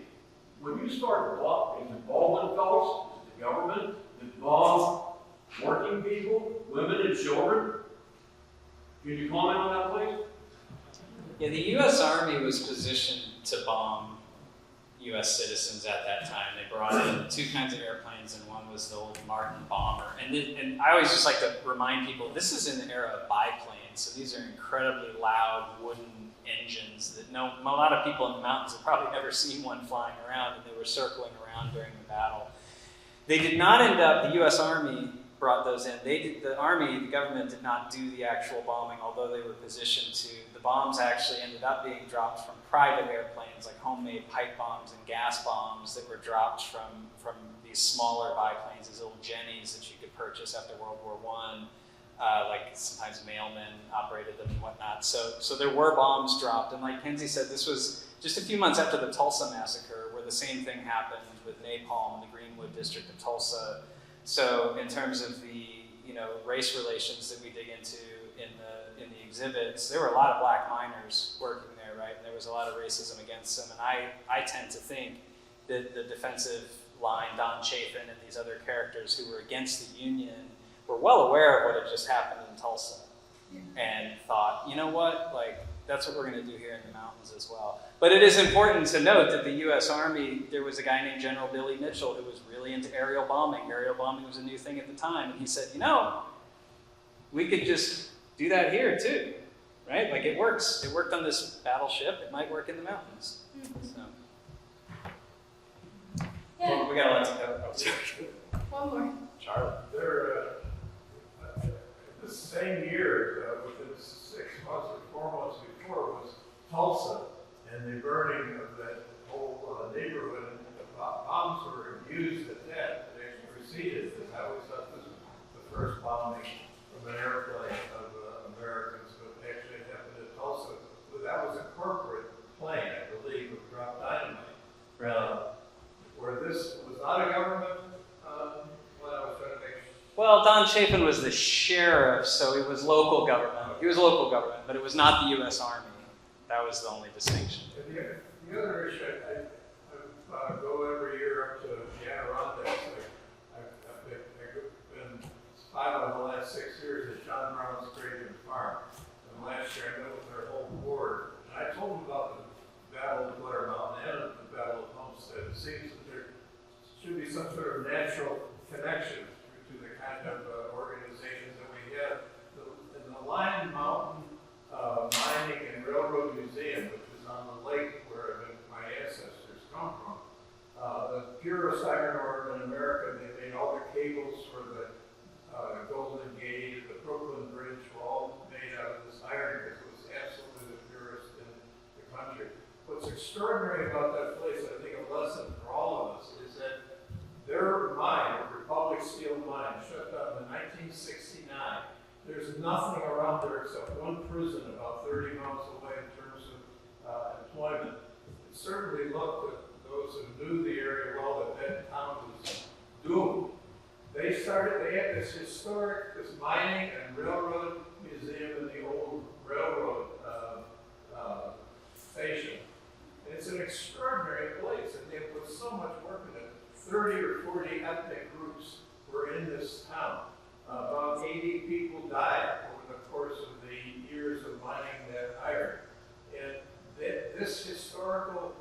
When you start to block, is it Baldwin fellows? Is it the government that bomb working people, women and children? Can you comment on that, please? Yeah, the U.S. Army was positioned to bomb U.S. citizens at that time. They brought in 2 kinds of airplanes, and one was the old Martin bomber. And I always just like to remind people, this is in the era of biplanes, so these are incredibly loud wooden engines that a lot of people in the mountains have probably never seen one flying around, and they were circling around during the battle. They did not end up, the U.S. Army brought those in. The Army, the government, did not do the actual bombing, although they were positioned to. The bombs actually ended up being dropped from private airplanes, like homemade pipe bombs and gas bombs that were dropped from these smaller biplanes, these little Jennies that you could purchase after World War I. Like sometimes mailmen operated them and whatnot. So there were bombs dropped, and like Kenzie said, this was just a few months after the Tulsa massacre, where the same thing happened with napalm in the Greenwood district of Tulsa. So in terms of the race relations that we dig into in the exhibits, there were a lot of black miners working there, right? And there was a lot of racism against them. And I tend to think that the defensive line, Don Chafin and these other characters who were against the Union were well aware of what had just happened in Tulsa and thought, you know what, like, that's what we're going to do here in the mountains as well. But it is important to note that the U.S. Army, there was a guy named General Billy Mitchell who was really into aerial bombing. Aerial bombing was a new thing at the time. And he said, we could just do that here too, right? Like, it works. It worked on this battleship. It might work in the mountains. So. Yeah. Well, we got a lot to go. Oh, sorry. One more. Charlotte. The same year, within 6 months or 4 months before, was Tulsa and the burning of that whole neighborhood. And the bombs were used at that. They actually preceded this. I always thought this was the first bombing from an airplane of Americans, but actually it happened at Tulsa. But that was a corporate plane, I believe, with dropped dynamite. Really? Where this was not a government, what I was trying to make sure. Well, Don Chafin was the sheriff, so he was local government. He was local government, but it was not the U.S. Army. That was the only distinction. And the other issue, I go every year up to the Adirondacks. I've been 5 of the last 6 years at John Brown's Grave and Farm. And last year I met with their whole board, and I told them about the Battle of Blair Mountain and the Battle of Homestead. It seems that there should be some sort of natural connection to the kind of organizations that we have. In the Lion Mountain Mining and Railroad Museum, which is on the lake where my ancestors come from, the purest iron ore in America. They made all the cables for the Golden Gate, the Brooklyn Bridge were all made out of this iron because it was absolutely the purest in the country. What's extraordinary about that place, I think a lesson for all of us, is that their mine, Republic Steel Mine, shut down in 1969. There's nothing around there except one prison about 30 miles away in terms of employment. It certainly looked at those who knew the area well that town was doomed. They had this historic, this mining and railroad museum in the old railroad station. And it's an extraordinary place, and they put so much work in it. 30 or 40 ethnic groups were in this town. About 80 people died over the course of the years of mining that iron. And this historical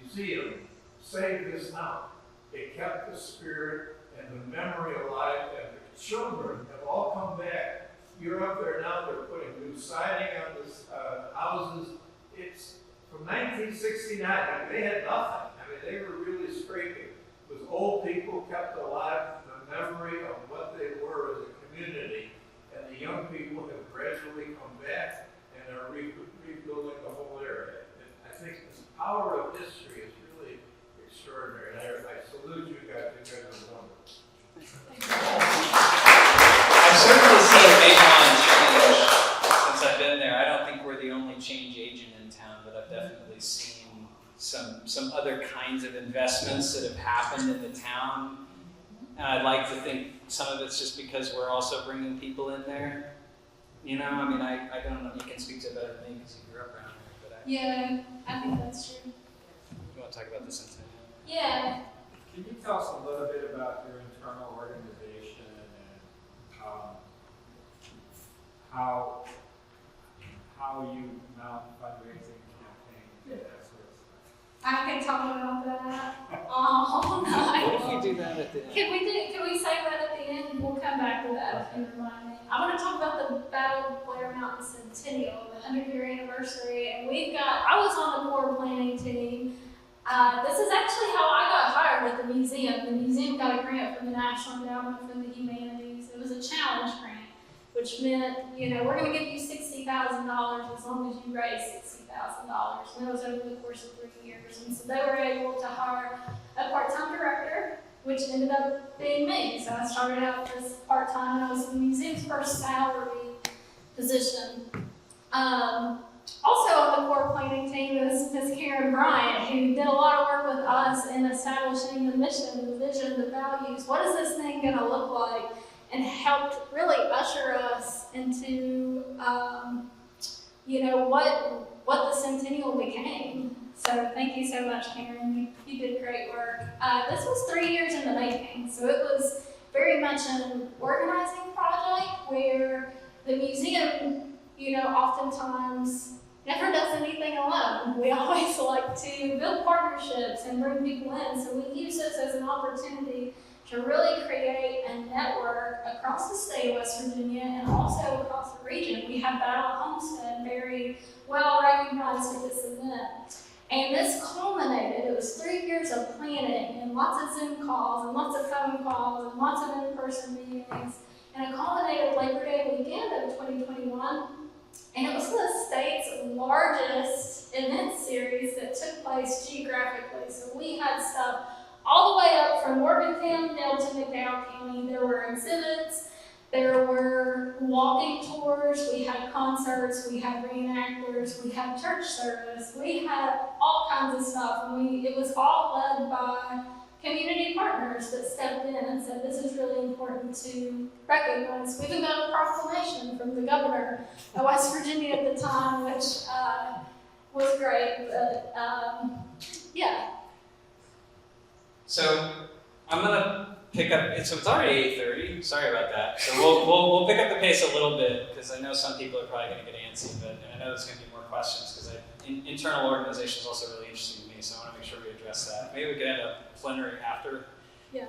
museum saved this town. It kept the spirit and the memory alive, and the children have all come back. You're up there now, they're putting new siding on the houses. It's from 1969, I mean, they had nothing. I mean, they were really scraping. It was old people kept alive the memory of what they were as a community, and the young people have gradually come back and are rebuilding the whole area. And I think this power of history is really extraordinary, and I salute you guys. You guys are wonderful. I've certainly seen Avon change since I've been there. I don't think we're the only change agent in town, but I've definitely seen some other kinds of investments that have happened in the town. And I'd like to think some of it's just because we're also bringing people in there. I mean, I don't know, you can speak to it better than me because you grew up around here, but Yeah, I think that's true. you want to talk about the Centennial? Yeah. Can you tell us a little bit about your internal organization and how you mount fundraising campaigns and that sort of stuff? I can talk about that all night. What if you do that at the end? Can we say that at the end? We'll come back to that and remind me. I want to talk about the Battle of Blair Mountain Centennial, the 100-year anniversary, and I was on the core planning team. This is actually how I got hired at the museum. The museum got a grant from the National Endowment for the Humanities. It was a challenge grant, which meant, we're going to give you $60,000 as long as you raise $60,000. And that was over the course of 3 years. And so they were able to hire a part-time director, which ended up being me. So I started out as part-time, and I was the museum's first salary position. Also on the core planning team is Ms. Karen Bryant, who did a lot of work with us in establishing the mission, the vision, the values. What is this thing going to look like? And helped really usher us into, what the Centennial became. So thank you so much, Karen. You did great work. This was 3 years in the making, so it was very much an organizing project where the museum, oftentimes never does anything alone. We always like to build partnerships and bring people in, so we use this as an opportunity to really create a network across the state of West Virginia and also across the region. We have Battle at Homestead very well recognized with this event. And this culminated, it was 3 years of planning and lots of Zoom calls and lots of phone calls and lots of in-person meetings. And it culminated Labor Day weekend of 2021. And it was the state's largest event series that took place geographically. So we had stuff all the way up from Morgantown down to McDowell County. There were exhibits, there were walking tours, we had concerts, we had reenactors, we had church service, we had all kinds of stuff. And it was all led by community partners that stepped in and said, this is really important to recognize. We even got a proclamation from the governor of West Virginia at the time, which was great, but yeah. So I'm gonna pick up. So it's already 8:30. Sorry about that. So we'll pick up the pace a little bit because I know some people are probably going to get antsy, but I know there's going to be more questions because internal organization is also really interesting to me. So I want to make sure we address that. Maybe we could have a plenary after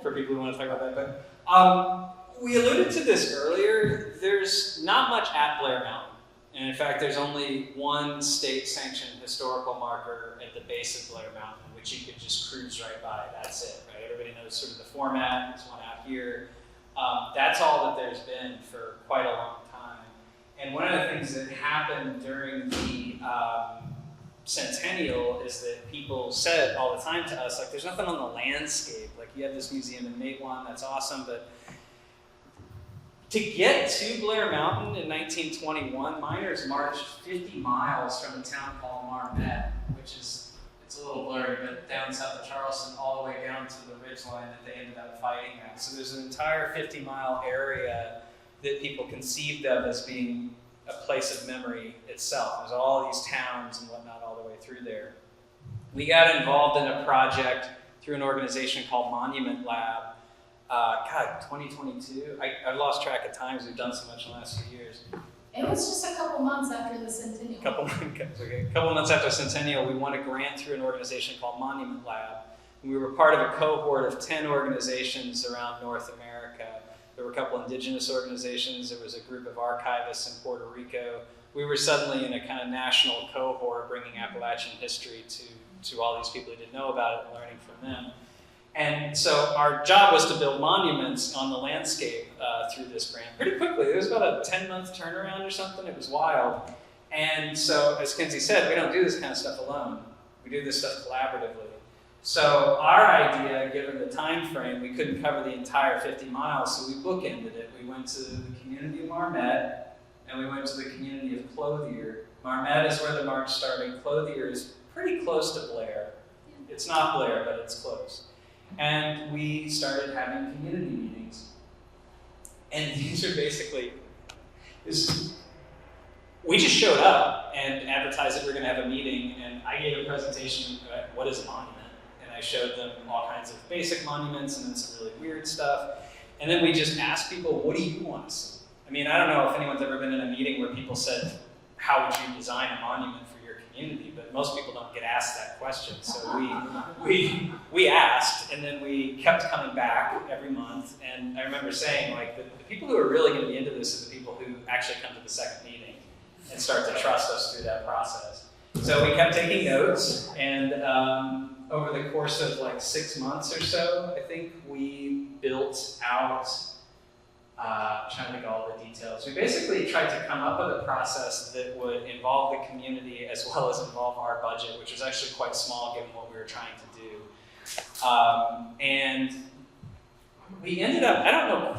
for people who want to talk about that. But we alluded to this earlier. There's not much at Blair Mountain. And in fact, there's only one state-sanctioned historical marker at the base of Blair Mountain, which you could just cruise right by. That's it, right? Everybody knows sort of the format. There's one out here. That's all that there's been for quite a long time. And one of the things that happened during the Centennial is that people said all the time to us, like, there's nothing on the landscape. Like, you have this museum in Matewan, that's awesome, but to get to Blair Mountain in 1921, miners marched 50 miles from a town called Marmet, which is, it's a little blurry, but down south of Charleston, all the way down to the ridgeline that they ended up fighting at. So there's an entire 50-mile area that people conceived of as being a place of memory itself. There's all these towns and whatnot all the way through there. We got involved in a project through an organization called Monument Lab. 2022. I've lost track of times. We've done so much in the last few years. It was just a couple months after the Centennial. A couple months after Centennial, we won a grant through an organization called Monument Lab. We were part of a cohort of 10 organizations around North America. There were a couple indigenous organizations. There was a group of archivists in Puerto Rico. We were suddenly in a kind of national cohort bringing Appalachian history to all these people who didn't know about it and learning from them. And so our job was to build monuments on the landscape through this grant pretty quickly. It was about a 10-month turnaround or something. It was wild. And so, as Kinsey said, we don't do this kind of stuff alone. We do this stuff collaboratively. So our idea, given the time frame, we couldn't cover the entire 50 miles, so we bookended it. We went to the community of Marmet, and we went to the community of Clothier. Marmet is where the march started. Clothier is pretty close to Blair. It's not Blair, but it's close. And we started having community meetings. And these are basically, we just showed up and advertised that we're going to have a meeting, and I gave a presentation about what is a monument. And I showed them all kinds of basic monuments and then some really weird stuff. And then we just asked people, what do you want to see? I mean, I don't know if anyone's ever been in a meeting where people said, how would you design a monument for your community? But most people don't get asked that question. So we asked, and then we kept coming back every month. And I remember saying, like, the people who are really going to be into this are the people who actually come to the second meeting and start to trust us through that process. So we kept taking notes, and over the course of like 6 months or so, I think we built out, trying to think of all the details. We basically tried to come up with a process that would involve the community as well as involve our budget, which was actually quite small given what we were trying to do. And we ended up, I don't remember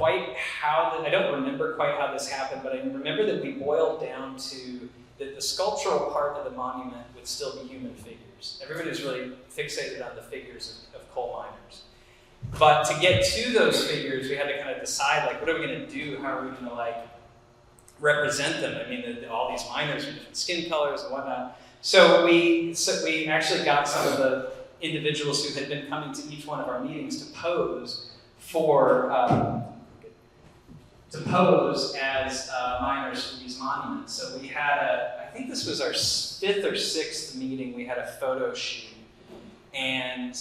quite how this happened, but I remember that we boiled down to that the sculptural part of the monument would still be human figures. Everybody was really fixated on the figures of coal miners. But to get to those figures, we had to kind of decide, like, what are we going to do? How are we going to, like, represent them? I mean, all these miners with different skin colors and whatnot. So we actually got some of the individuals who had been coming to each one of our meetings to pose as miners for these monuments. So we had I think this was our 5th or 6th meeting, we had a photo shoot. And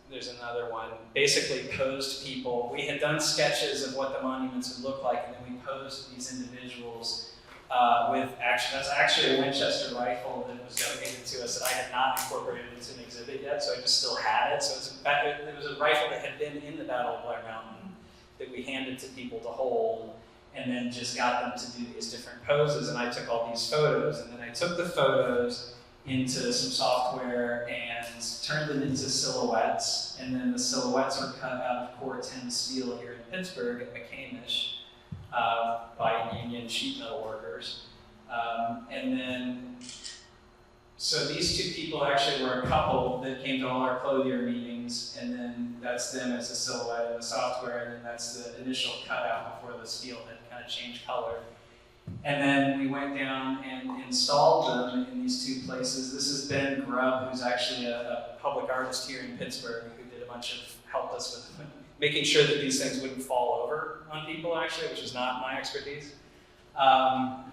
there's another one, basically posed people. We had done sketches of what the monuments would look like, and then we posed these individuals with that's actually a Winchester rifle that was donated to us that I had not incorporated into an exhibit yet, so I just still had it. So it was a rifle that had been in the Battle of Blair Mountain that we handed to people to hold, and then just got them to do these different poses, and I took all these photos, and then I took the photos into some software and turned them into silhouettes, and then the silhouettes were cut out of Core 10 steel here in Pittsburgh at McCamish by union sheet metal workers. And then, so these two people actually were a couple that came to all our clothier meetings, and then that's them as a silhouette in the software, and then that's the initial cutout before the steel had kind of changed color. And then we went down and installed them in these two places. This is Ben Grubb, who's actually a public artist here in Pittsburgh, who did helped us with making sure that these things wouldn't fall over on people, actually, which is not my expertise. Then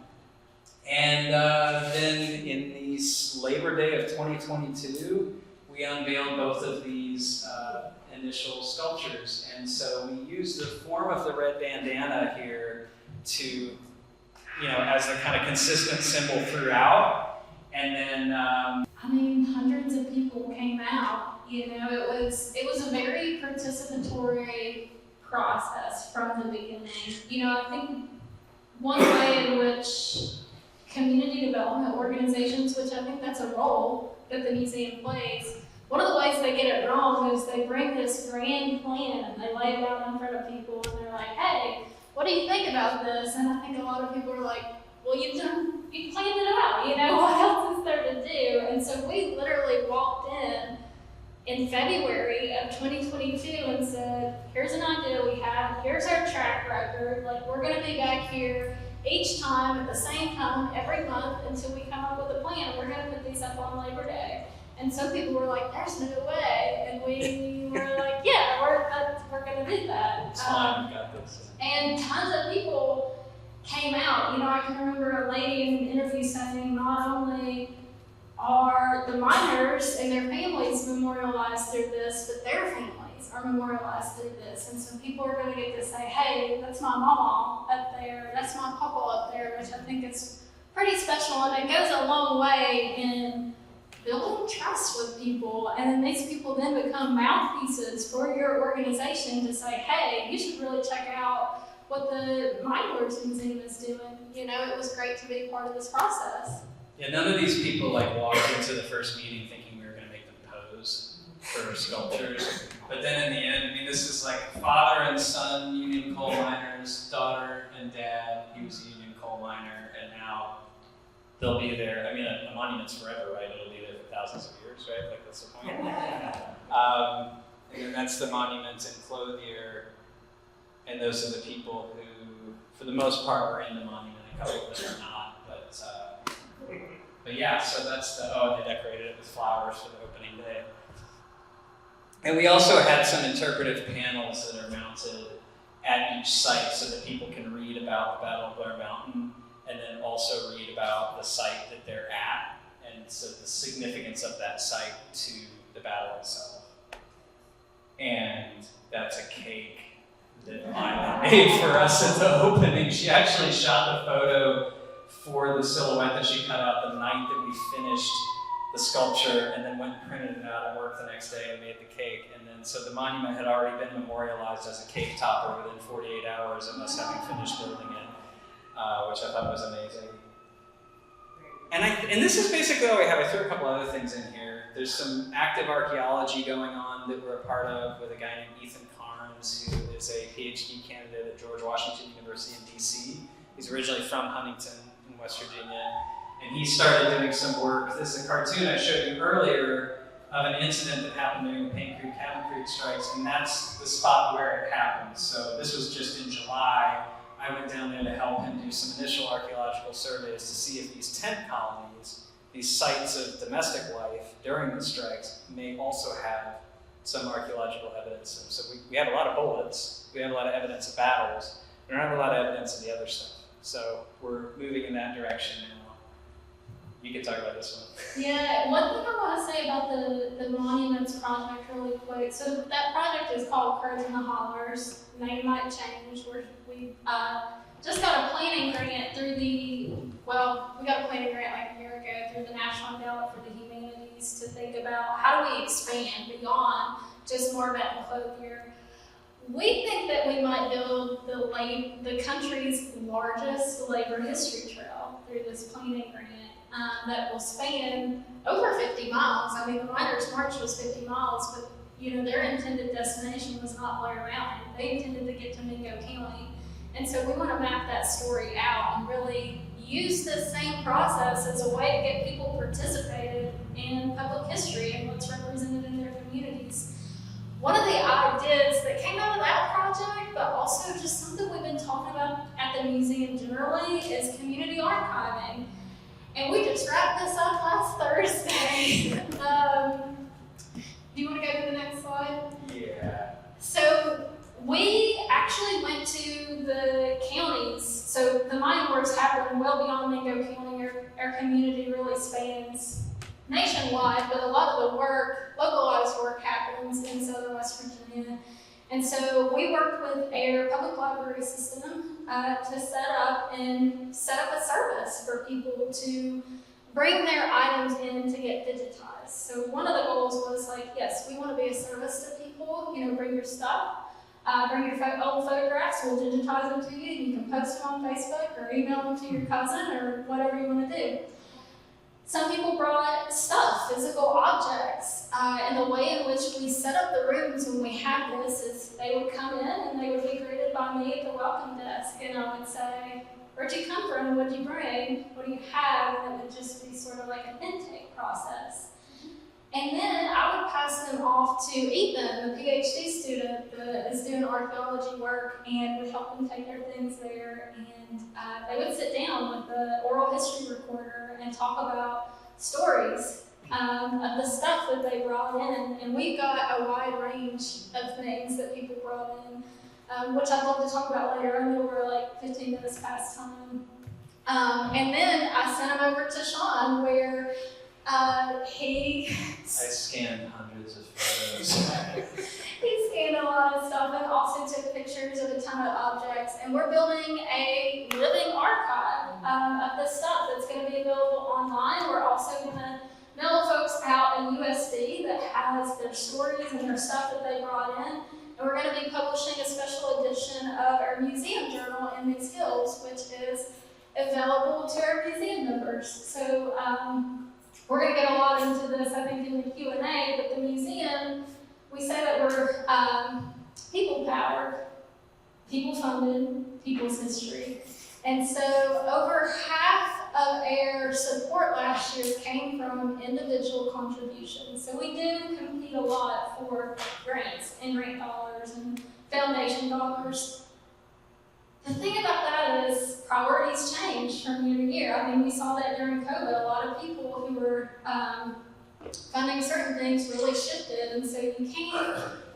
in the Labor Day of 2022, we unveiled both of these initial sculptures. And so we used the form of the red bandana here to, as the kind of consistent symbol throughout. And then, hundreds of people came out. It was a very participatory process from the beginning. I think one way in which community development organizations, which I think that's a role that the museum plays, one of the ways they get it wrong is they bring this grand plan and they lay it out in front of people and they're like, hey, what do you think about this? And I think a lot of people are like, well, you planned it out, what else is there to do? And so we literally walked in February of 2022 and said, here's an idea we have, here's our track record, we're gonna be back here each time at the same time every month until we come up with a plan. We're gonna put these up on Labor Day. And some people were like, there's no way. And we were like, yeah, we're gonna do that. It's fine, we got this. And tons of people came out. I can remember a lady in an interview saying not only are the miners and their families memorialized through this, but their families are memorialized through this. And so people are going to get to say, hey, that's my mama up there, that's my papa up there, which I think is pretty special. And it goes a long way in building trust with people. And then these people then become mouthpieces for your organization to say, hey, you should really check out what the Miners Museum is doing. It was great to be part of this process. Yeah, none of these people walked into the first meeting thinking we were going to make them pose for sculptures. But then in the end, this is father and son, union coal miners, daughter and dad, he was a union coal miner, and now they'll be there. A monument's forever, right? It'll be there for thousands of years, right? That's the point. And then that's the monument in Clothier, and those are the people who, for the most part, were in the monument. A couple of them are not, but yeah, so that's they decorated it with flowers for the opening day. And we also had some interpretive panels that are mounted at each site so that people can read about the Battle of Blair Mountain and then also read about the site that they're at, and so the significance of that site to the battle itself. And that's a cake that Maya made for us at the opening. She actually shot the photo for the silhouette that she cut out the night that we finished the sculpture, and then went and printed it out and worked the next day and made the cake. And then, so the monument had already been memorialized as a cake topper within 48 hours of us having finished building it, which I thought was amazing. And this is basically all we have. I threw a couple other things in here. There's some active archaeology going on that we're a part of with a guy named Ethan Carnes, who is a PhD candidate at George Washington University in DC. He's originally from Huntington in West Virginia, and he started doing some work. This is a cartoon I showed you earlier of an incident that happened during the Paint Creek, Cabin Creek strikes, and that's the spot where it happened. So this was just in July. I went down there to help him do some initial archaeological surveys to see if these tent colonies, these sites of domestic life during the strikes, may also have some archaeological evidence. So we have a lot of bullets, we have a lot of evidence of battles, we don't have a lot of evidence of the other stuff. So we're moving in that direction now. You can talk about this one. Yeah, one thing I want to say about the Monuments Project really quick. So that project is called Curves in the Hollers. Name might change. We just got a planning grant through we got a planning grant like a year ago through the National Endowment for the Humanities to think about how do we expand beyond just Moorvet and Clothier. We think that we might build the country's largest labor history trail through this planning grant. That will span over 50 miles. I mean, the Miners' March was 50 miles, but their intended destination was not Blair Mountain. They intended to get to Mingo County. And so we want to map that story out and really use this same process as a way to get people participated in public history and what's represented in their communities. One of the ideas that came out of that project, but also just something we've been talking about at the museum generally, is community archiving. And we just wrapped this up last Thursday. Do you want to go to the next slide? Yeah. So we actually went to the counties. So the mining works happen well beyond Mingo County. Our community really spans nationwide, but a lot of the work, localized work, happens in southern West Virginia. And so we worked with our public library system to set up a service for people to bring their items in to get digitized. So one of the goals was yes, we want to be a service to people. Bring your stuff, bring your old photographs. We'll digitize them to you. You can post them on Facebook or email them to your cousin or whatever you want to do. Some people brought stuff, physical objects, and the way in which we set up the rooms when we had this is they would come in and they would be greeted by me at the welcome desk, and I would say, "Where'd you come from? What'd you bring? What do you have?" And it would just be sort of like an intake process. And then I would pass them off to Ethan, the PhD student that is doing archaeology work, and would help them take their things there. And they would sit down with the oral history recorder and talk about stories of the stuff that they brought in. And we got a wide range of things that people brought in, which I'd love to talk about later. I know we're 15 minutes past time. And then I sent them over to Sean, where I scanned hundreds of photos. He scanned a lot of stuff and also took pictures of a ton of objects. And we're building a living archive of this stuff that's going to be available online. We're also going to mail folks out a USB that has their stories and their stuff that they brought in. And we're going to be publishing a special edition of our museum journal in these hills, which is available to our museum members. So we're going to get a lot into this, I think, in the Q&A, but the museum, we say that we're people-powered, people-funded, people's history. And so over half of our support last year came from individual contributions. So we do compete a lot for grants and grant dollars and foundation dollars. The thing about that is priorities change from year to year. I mean, we saw that during COVID. A lot of people who were funding certain things really shifted, and so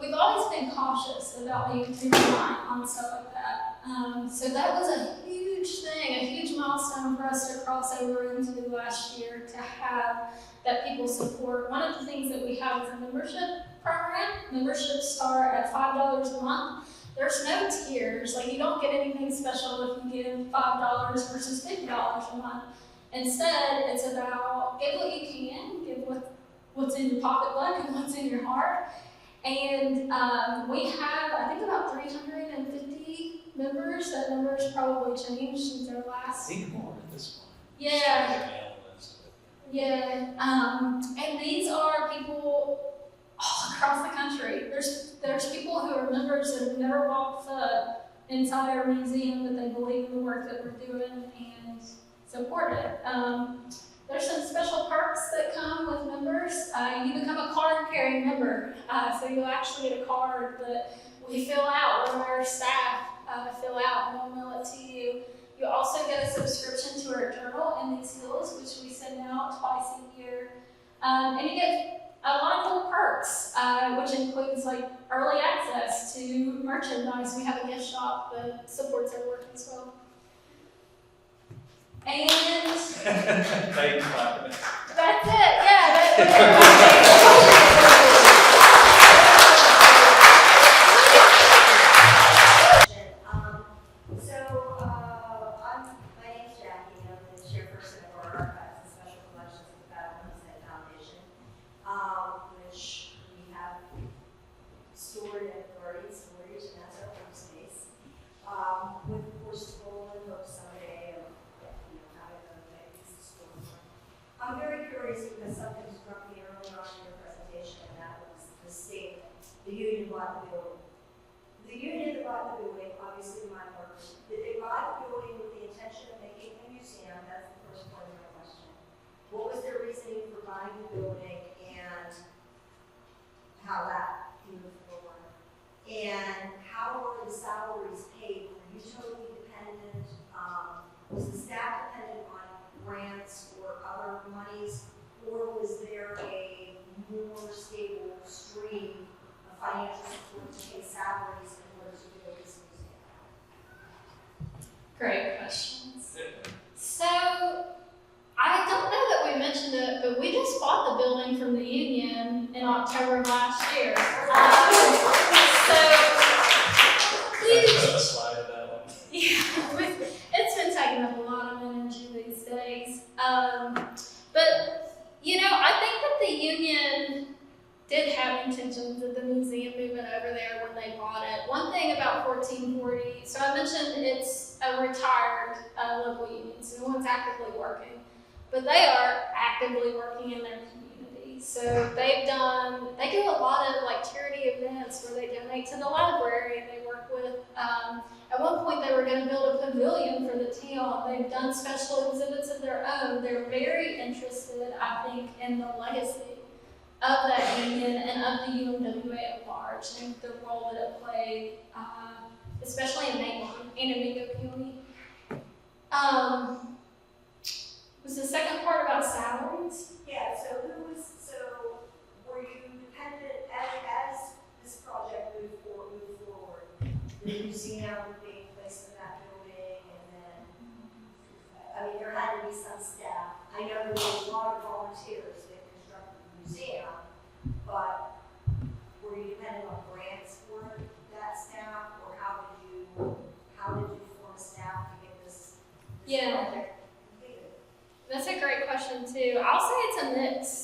we've always been cautious about being too reliant on stuff like that. So that was a huge thing, a huge milestone for us to cross over into last year, to have that people support. One of the things that we have is a membership program. Memberships start at $5 a month. There's no tiers, you don't get anything special if you give $5 versus $50 a month. Instead, it's about give what you can, give what's in your pocketbook and what's in your heart. And we have, I think, about 350 members. That number's probably changed since our last. I think more at this point. Yeah. Yeah. And these are people all across the country. There's people who are members that have never walked foot inside our museum, but they believe in the work that we're doing. And so support it. There's some special perks that come with members. You become a card-carrying member, so you'll actually get a card that we fill out, one of our staff fill out, and we'll mail it to you. You also get a subscription to our journal in these hills, which we send out twice a year. And you get a lot of cool perks, which includes like early access to merchandise. We have a gift shop that supports our work as well. And Thanks, Bob. that's it. Yeah, that's My name's Jackie, I'm the chairperson of our archives and special collections of the Battle Homestead Foundation, which we have stored at Guardian Storage, and that's our home space. With, of course, the goal and hope someday of, having a place to store them. I'm very curious because something struck me earlier on in your presentation, and that was the state, the union bought the building. The union that bought the building, obviously my workers, did they buy the building with the intention of making a museum? That's the first part of my question. What was their reasoning for buying the building and how that moved forward? And how were the salaries paid? Were you totally dependent? Was the staff dependent on grants or other monies? Or was there a more stable stream of financial support to pay salaries in order to build this museum? great questions. So, I don't know that we mentioned it, but we just bought the building from the union in October of last year. That's a slide of that one. Yeah, it's been taking up a lot of energy these days. But, I think that the union did have intentions of the museum moving over there when they bought it. One thing about 1440, so I mentioned it's a retired local union, so no one's actively working, but they are actively working in their community. So they do a lot of like charity events where they donate to the library and they work with, at one point they were going to build a pavilion for the town. They've done special exhibits of their own. They're very interested, I think, in the legacy of that union and of the UMWA at large and the role that it played, especially in Macon and in Mingo County. Was the second part about salaries? Yeah, so were you dependent, as this project moved forward, the museum being placed in that building, and then, there had to be some staff. I know there were a lot of volunteers that constructed the museum, but were you dependent on grants for that staff, or how did you form a staff to get this Yeah. project completed? That's a great question too. I'll say it's a mix.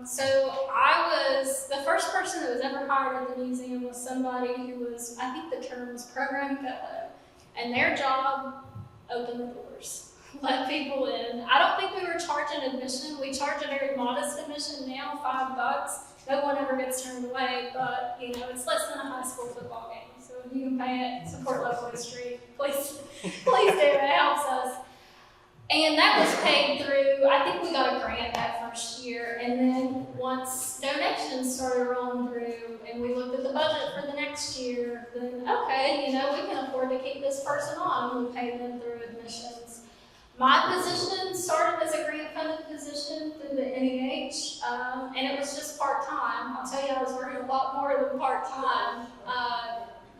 So I was, the first person that was ever hired at the museum was somebody who was, I think the term was program fellow, and their job, open the doors, let people in. I don't think we were charging admission. We charge a very modest admission now, $5. No one ever gets turned away, but it's less than a high school football game. So if you can pay it, support local history, please do, it helps us. And that was paid through, I think we got a grant that first year, and then once donations started rolling through and we looked at the budget for the next year, then okay, we can afford to keep this person on, and we pay them through admissions. My position started as a grant-funded position through the NEH, and it was just part-time. I'll tell you, I was working a lot more than part-time.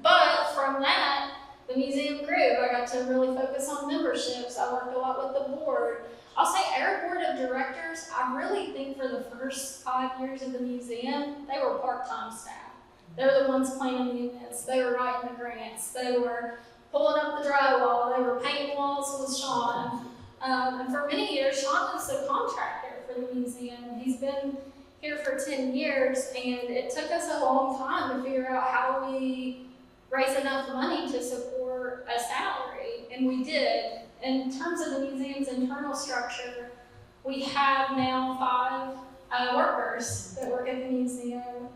But from that, the museum grew. I got to really focus on memberships. I worked a lot with the board. I'll say our board of directors, I really think for the first 5 years of the museum, they were part-time staff. They were the ones planning the events. They were writing the grants. They were pulling up the drywall. They were painting walls with Sean. And for many years, Sean was the contractor for the museum. He's been here for 10 years, and it took us a long time to figure out how we raise enough money to support a salary, and we did. In terms of the museum's internal structure, we have now 5 workers that work at the museum.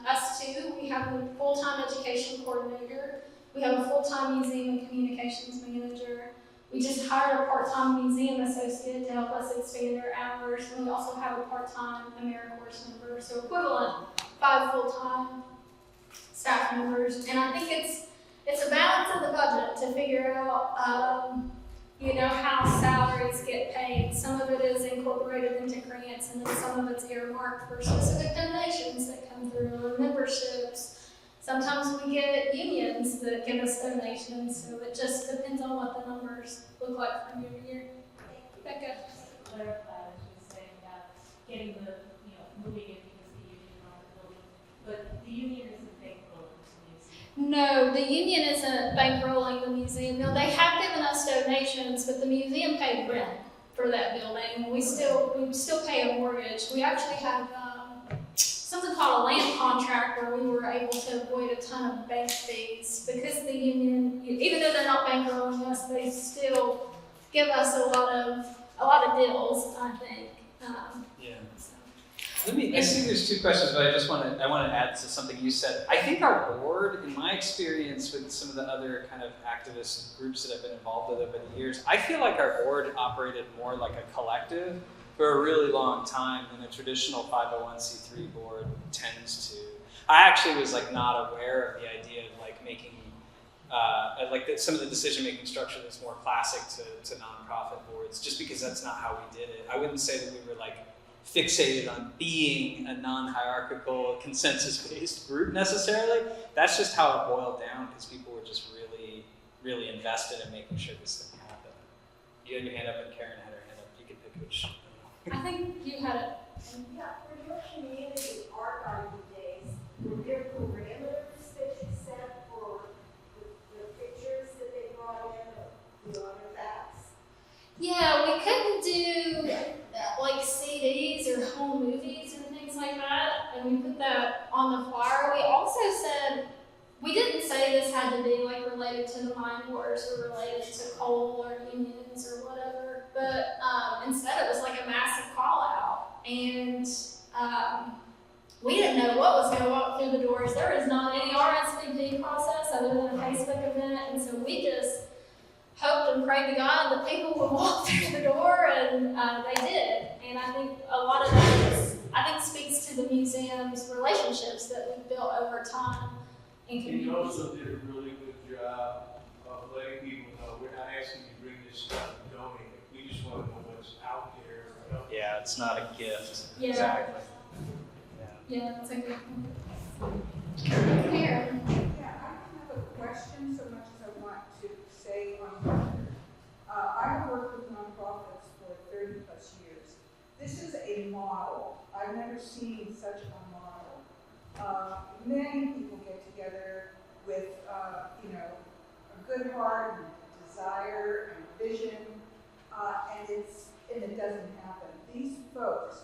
Us two, we have a full-time education coordinator, we have a full-time museum and communications manager, We just hired a part-time museum associate to help us expand our hours. And we also have a part-time AmeriCorps member, so equivalent 5 full-time staff members. And I think it's a balance of the budget to figure out, how salaries get paid. Some of it is incorporated into grants, and then some of it's earmarked for specific donations that come through, or memberships. Sometimes we get unions that give us donations, so it just depends on what the numbers look like from year to year. Becca? Clarify, I was just saying about getting moving it because the union on the building, but the union isn't bankrolling the museum. No, the union isn't bankrolling the museum. No, they have given us donations, but the museum paid rent for that building. We still pay a mortgage. We actually have something called a land contract where we were able to avoid a ton of bank fees because the union, even though they're not bankrolling us, they still give us a lot of deals, I think. Yeah. I see there's 2 questions, but I want to add to something you said. I think our board, in my experience with some of the other kind of activist groups that I've been involved with over the years, I feel like our board operated more like a collective for a really long time than a traditional 501c3 board tends to. I actually was not aware of the idea of making some of the decision-making structure that's more classic to nonprofit boards, just because that's not how we did it. I wouldn't say that we were fixated on being a non-hierarchical, consensus-based group necessarily. That's just how it boiled down, because people were just really, really invested in making sure this thing happened. You had your hand up, and Karen had her hand up. You could pick which. I think you had it. Yeah, for your community art garden days, were there parameters that you set for the pictures that they brought in, the artifacts? Yeah, we couldn't do CDs or home movies and things like that, and we put that on the flyer. We also said, we didn't say this had to be related to the mine wars or related to coal or unions or whatever, but instead it was a massive call out, and we didn't know what was going to walk through the doors. There is not any RSVP process other than a Facebook event, and so we just hoped and prayed to God that people would walk through the door, and they did. And I think a lot of that speaks to the museum's relationships that we've built over time in communities. You also did a really good job of letting people know we're not asking you to bring this stuff and donate it. We just want to know what's out there. Yeah, it's not a gift. Yeah. Exactly. Yeah, that's a good point. Karen? Yeah, I don't have a question so much as I want to say on record. I've worked with nonprofits for 30 plus years. This is a model. I've never seen such a model. Many people get together with, a good heart and desire and vision, and it doesn't happen. These folks,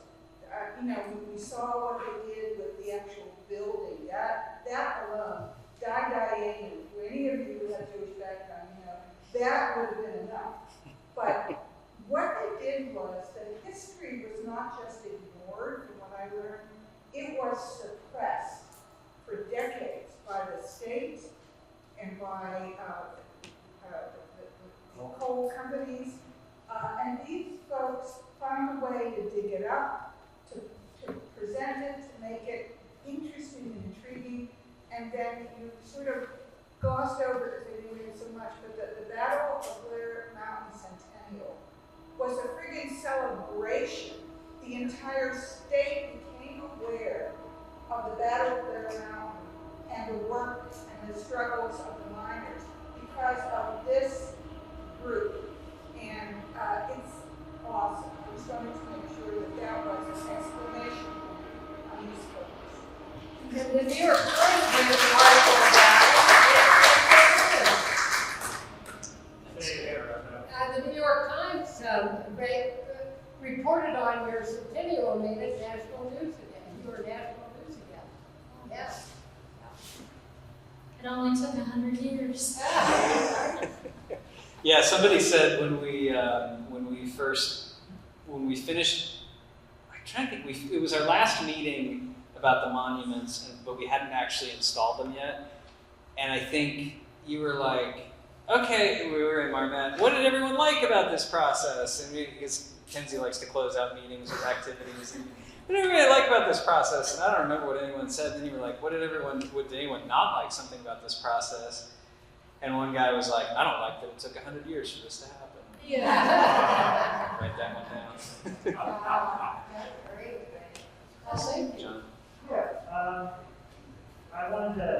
we saw what they did with the actual building. That alone, Diane, for any of you who have Jewish background, that would have been enough. But what they did was that history was not just ignored, from what I learned, it was suppressed for decades by the state and by the coal companies. And these folks found a way to dig it up, to present it, to make it interesting and intriguing, and then you sort of glossed over it because they knew it so much, but the Battle of Blair Mountain Centennial was a friggin' celebration. The entire state became aware of the Battle of Blair Mountain and the work and the struggles of the miners because of this group. And it's awesome. I just wanted to make sure that was an explanation on these folks. And the New York Times did an article about the New York Times reported on your centennial and made it national news again. You were national news again. Yeah. It only took 100 years. Yeah, somebody said when we finished, I'm trying to think, it was our last meeting about the monuments, but we hadn't actually installed them yet. And I think you were like, okay, we were in Marmette. What did everyone like about this process? And because Kenzie likes to close out meetings with activities. And what did everybody like about this process? And I don't remember what anyone said. Then you were like, would anyone not like something about this process? And one guy was like, I don't like that it took 100 years for this to happen. Yeah. Write that one down. Wow, that's great. Thank you. John. Yeah, I wanted to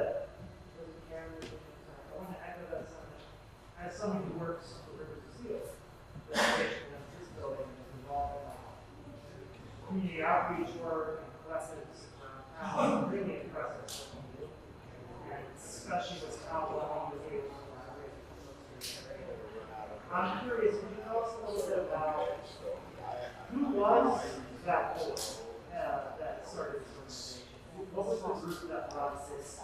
echo that sentiment. As someone who works for Rivers of Seal, the creation of this building is involved in community outreach work and lessons around town. Really impressive what you do. And especially with how well you do. I'm curious, can you tell us a little bit about who was that board that started this organization? What was the group that brought this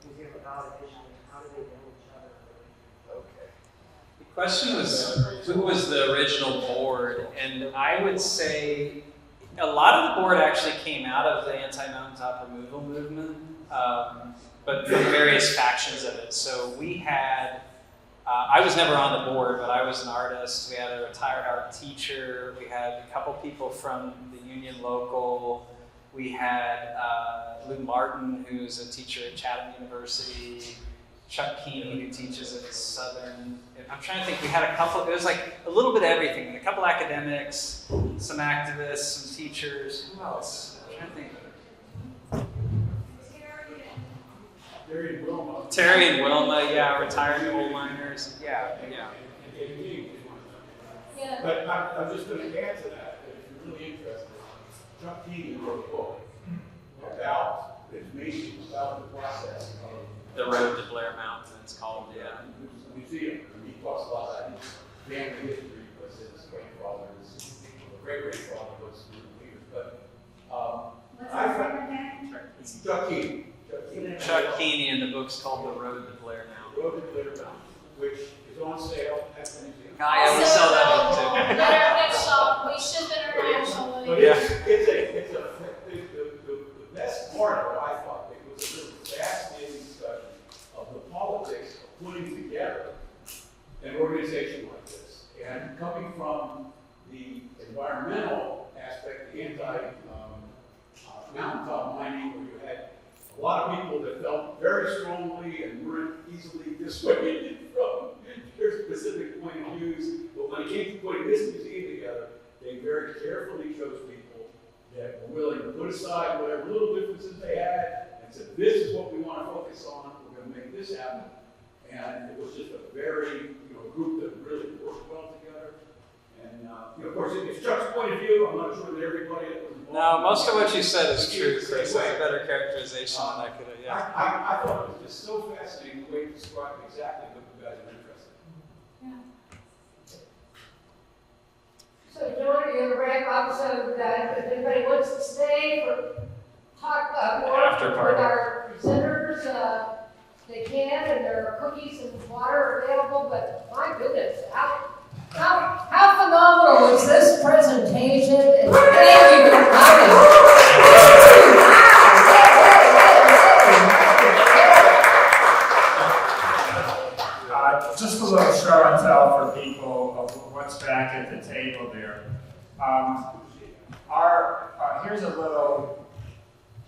museum about initially? How did they know each other? The question was, who was the original board? And I would say a lot of the board actually came out of the anti-mountaintop removal movement, but from various factions of it. So we had, I was never on the board, but I was an artist. We had a retired art teacher. We had a couple people from the Union Local. We had Lou Martin, who's a teacher at Chatham University. Chuck Keeney, who teaches at Southern. I'm trying to think, we had a couple, it was like a little bit of everything. A couple academics, some activists, some teachers. Who else? I'm trying to think. Terry and Wilma. Terry and Wilma, yeah, retired coal miners. Yeah. Yeah. But I'm just going to add to that, if you're really interested, Chuck Keeney wrote a book about, it's amazing about the process of The Road to Blair Mountain, it's called, yeah. museum. And he talks about that in family history, because his grandfather's, great-grandfather was one of the leaders. But I found it's Chuck Keeney. Chuck Keeney, and the book's called The Road to Blair Mountain. Road to Blair Mountain, which is on sale at the museum. Yeah, we sell that book too. At our next shop, we ship internationally. But it's the best part of it, I thought, it was a really fascinating discussion of the politics of putting together an organization like this. And coming from the environmental aspect, the mountaintop mining, where you had a lot of people that felt very strongly and weren't easily dissuaded from their specific point of views. But when it came to putting this museum together, they very carefully chose people that were willing to put aside whatever little differences they had and said, this is what we want to focus on, we're going to make this happen. And it was just a very, group that really worked well together. And, of course, it's Chuck's point of view. I'm not sure that everybody that was involved. No, most of what you said is true, Chris. That's a better characterization than I could have, yeah. I thought it was just so fascinating the way you described exactly what you guys are interested in. So, John, are you going to wrap up so that if anybody wants to stay for talk more After with party. our presenters, they can, and there are cookies and water available, but my goodness, how phenomenal was this presentation? And thank you for coming. Just a little show and tell for people of what's back at the table there. Here's a little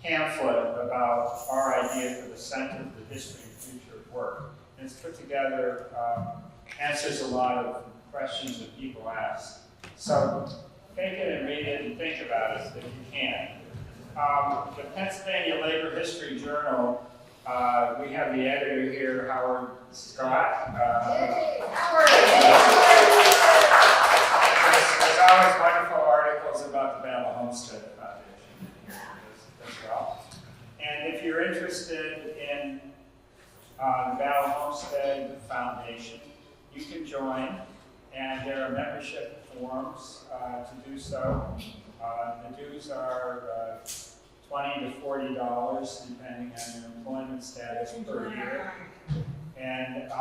pamphlet about our idea for the Center for the History and Future of Work. And it's put together, answers a lot of questions that people ask. So take it and read it and think about it if you can. The Pennsylvania Labor History Journal, we have the editor here, Howard Scott. Hey, Howard! There's always wonderful articles about the Battle Homestead Foundation as well. And if you're interested in the Battle Homestead Foundation, you can join, and there are membership forms to do so. The dues are $20 to $40, depending on your employment status per year. And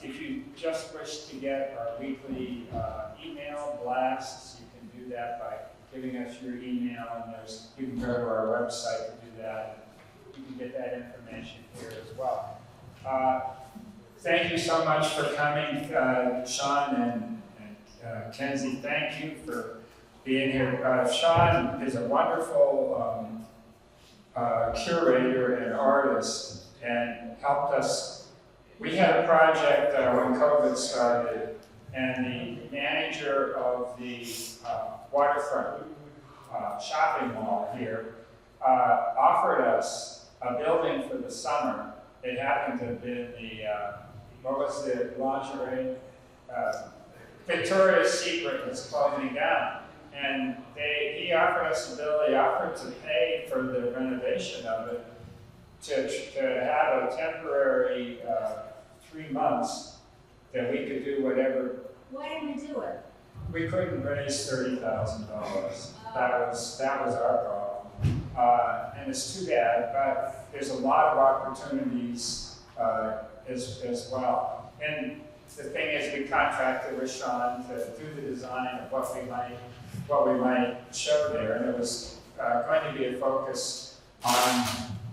if you just wish to get our weekly email blasts, you can do that by giving us your email, and you can go to our website to do that. You can get that information here as well. thank you so much for coming, Sean and Kenzie. Thank you for being here. Sean is a wonderful curator and artist, and helped us. We had a project when COVID started, and the manager of the waterfront shopping mall here offered us a building for the summer. It happened to have been the, what was the lingerie? Victoria's Secret was closing down. And he offered us the bill, he offered to pay for the renovation of it, to have a temporary 3 months that we could do whatever. Why didn't we do it? We couldn't raise $30,000. That was our problem. And it's too bad, but there's a lot of opportunities as well. And the thing is, we contracted with Sean to do the design of what we might show there, and it was going to be a focus on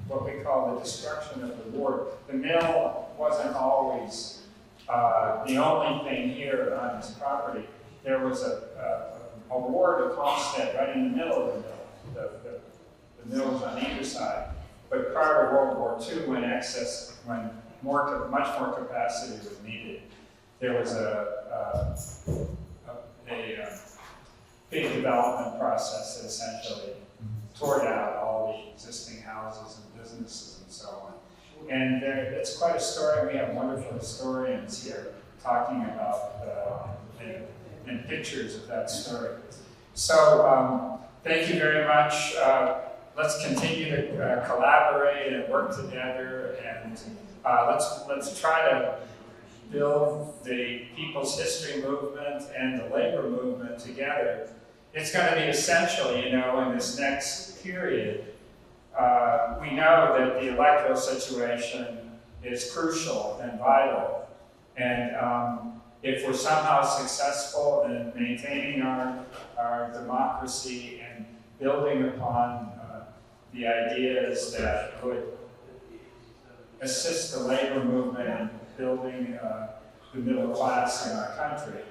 what we call the destruction of the ward. The mill wasn't always the only thing here on this property. There was a ward of Homestead right in the middle of the mill. The mill was on either side. But prior to World War II, when much more capacity was needed, there was a big development process that essentially tore down all the existing houses and businesses and so on. And it's quite a story. We have wonderful historians here talking about and pictures of that story. So thank you very much. Let's continue to collaborate and work together, and let's try to build the People's History Movement and the labor movement together. It's going to be essential, in this next period. We know that the electoral situation is crucial and vital. And if we're somehow successful in maintaining our democracy and building upon the ideas that would assist the labor movement in building the middle class in our country,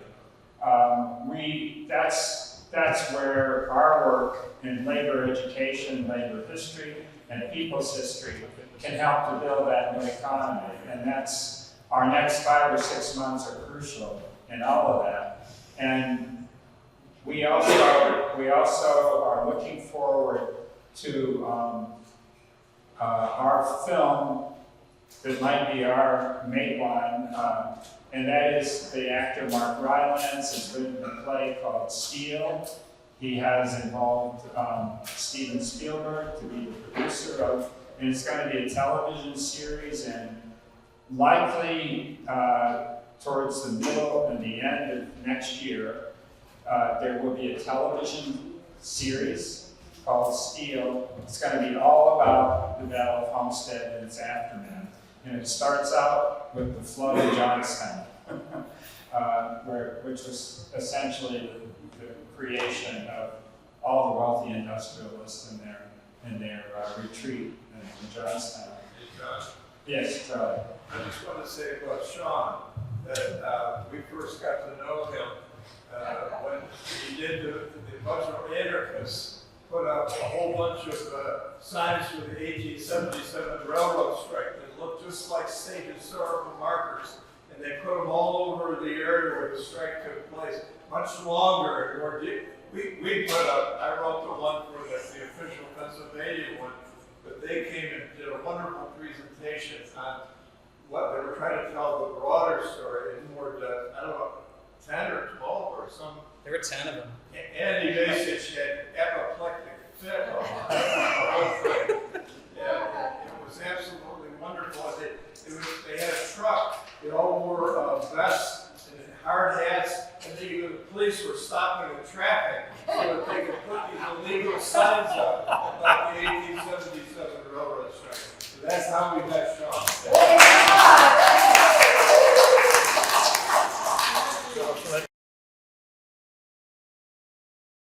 that's where our work in labor education, labor history, and people's history can help to build that new economy. And that's our next 5 or 6 months are crucial in all of that. And we also are looking forward to our film that might be our main one, and that is the actor Mark Rylance has written a play called Steel. He has involved Steven Spielberg to be the producer of, and it's going to be a television series, and likely towards the middle and the end of next year, there will be a television series called Steel. It's going to be all about the Battle of Homestead and its aftermath. And it starts out with the flood of Johnstown, which was essentially the creation of all the wealthy industrialists in their retreat in Johnstown. Hey, John, Yes, Charlie. I just want to say about Sean that we first got to know him when he did the budget of anarchists, put up a whole bunch of signs for the 1877 railroad strike that looked just like state historical markers, and they put them all over the area where the strike took place, much longer and more deep. We put up, I wrote the one for the official Pennsylvania one, but they came and did a wonderful presentation on what they were trying to tell the broader story in more depth. I don't know, 10 or 12 or some. There were 10 of them. Andy Basich had apoplectic fit on the whole thing. Yeah, it was absolutely wonderful. They had a truck. They all wore vests and hard hats, and the police were stopping the traffic so that they could put these illegal signs up about the 1877 railroad strike. So that's how we met Sean.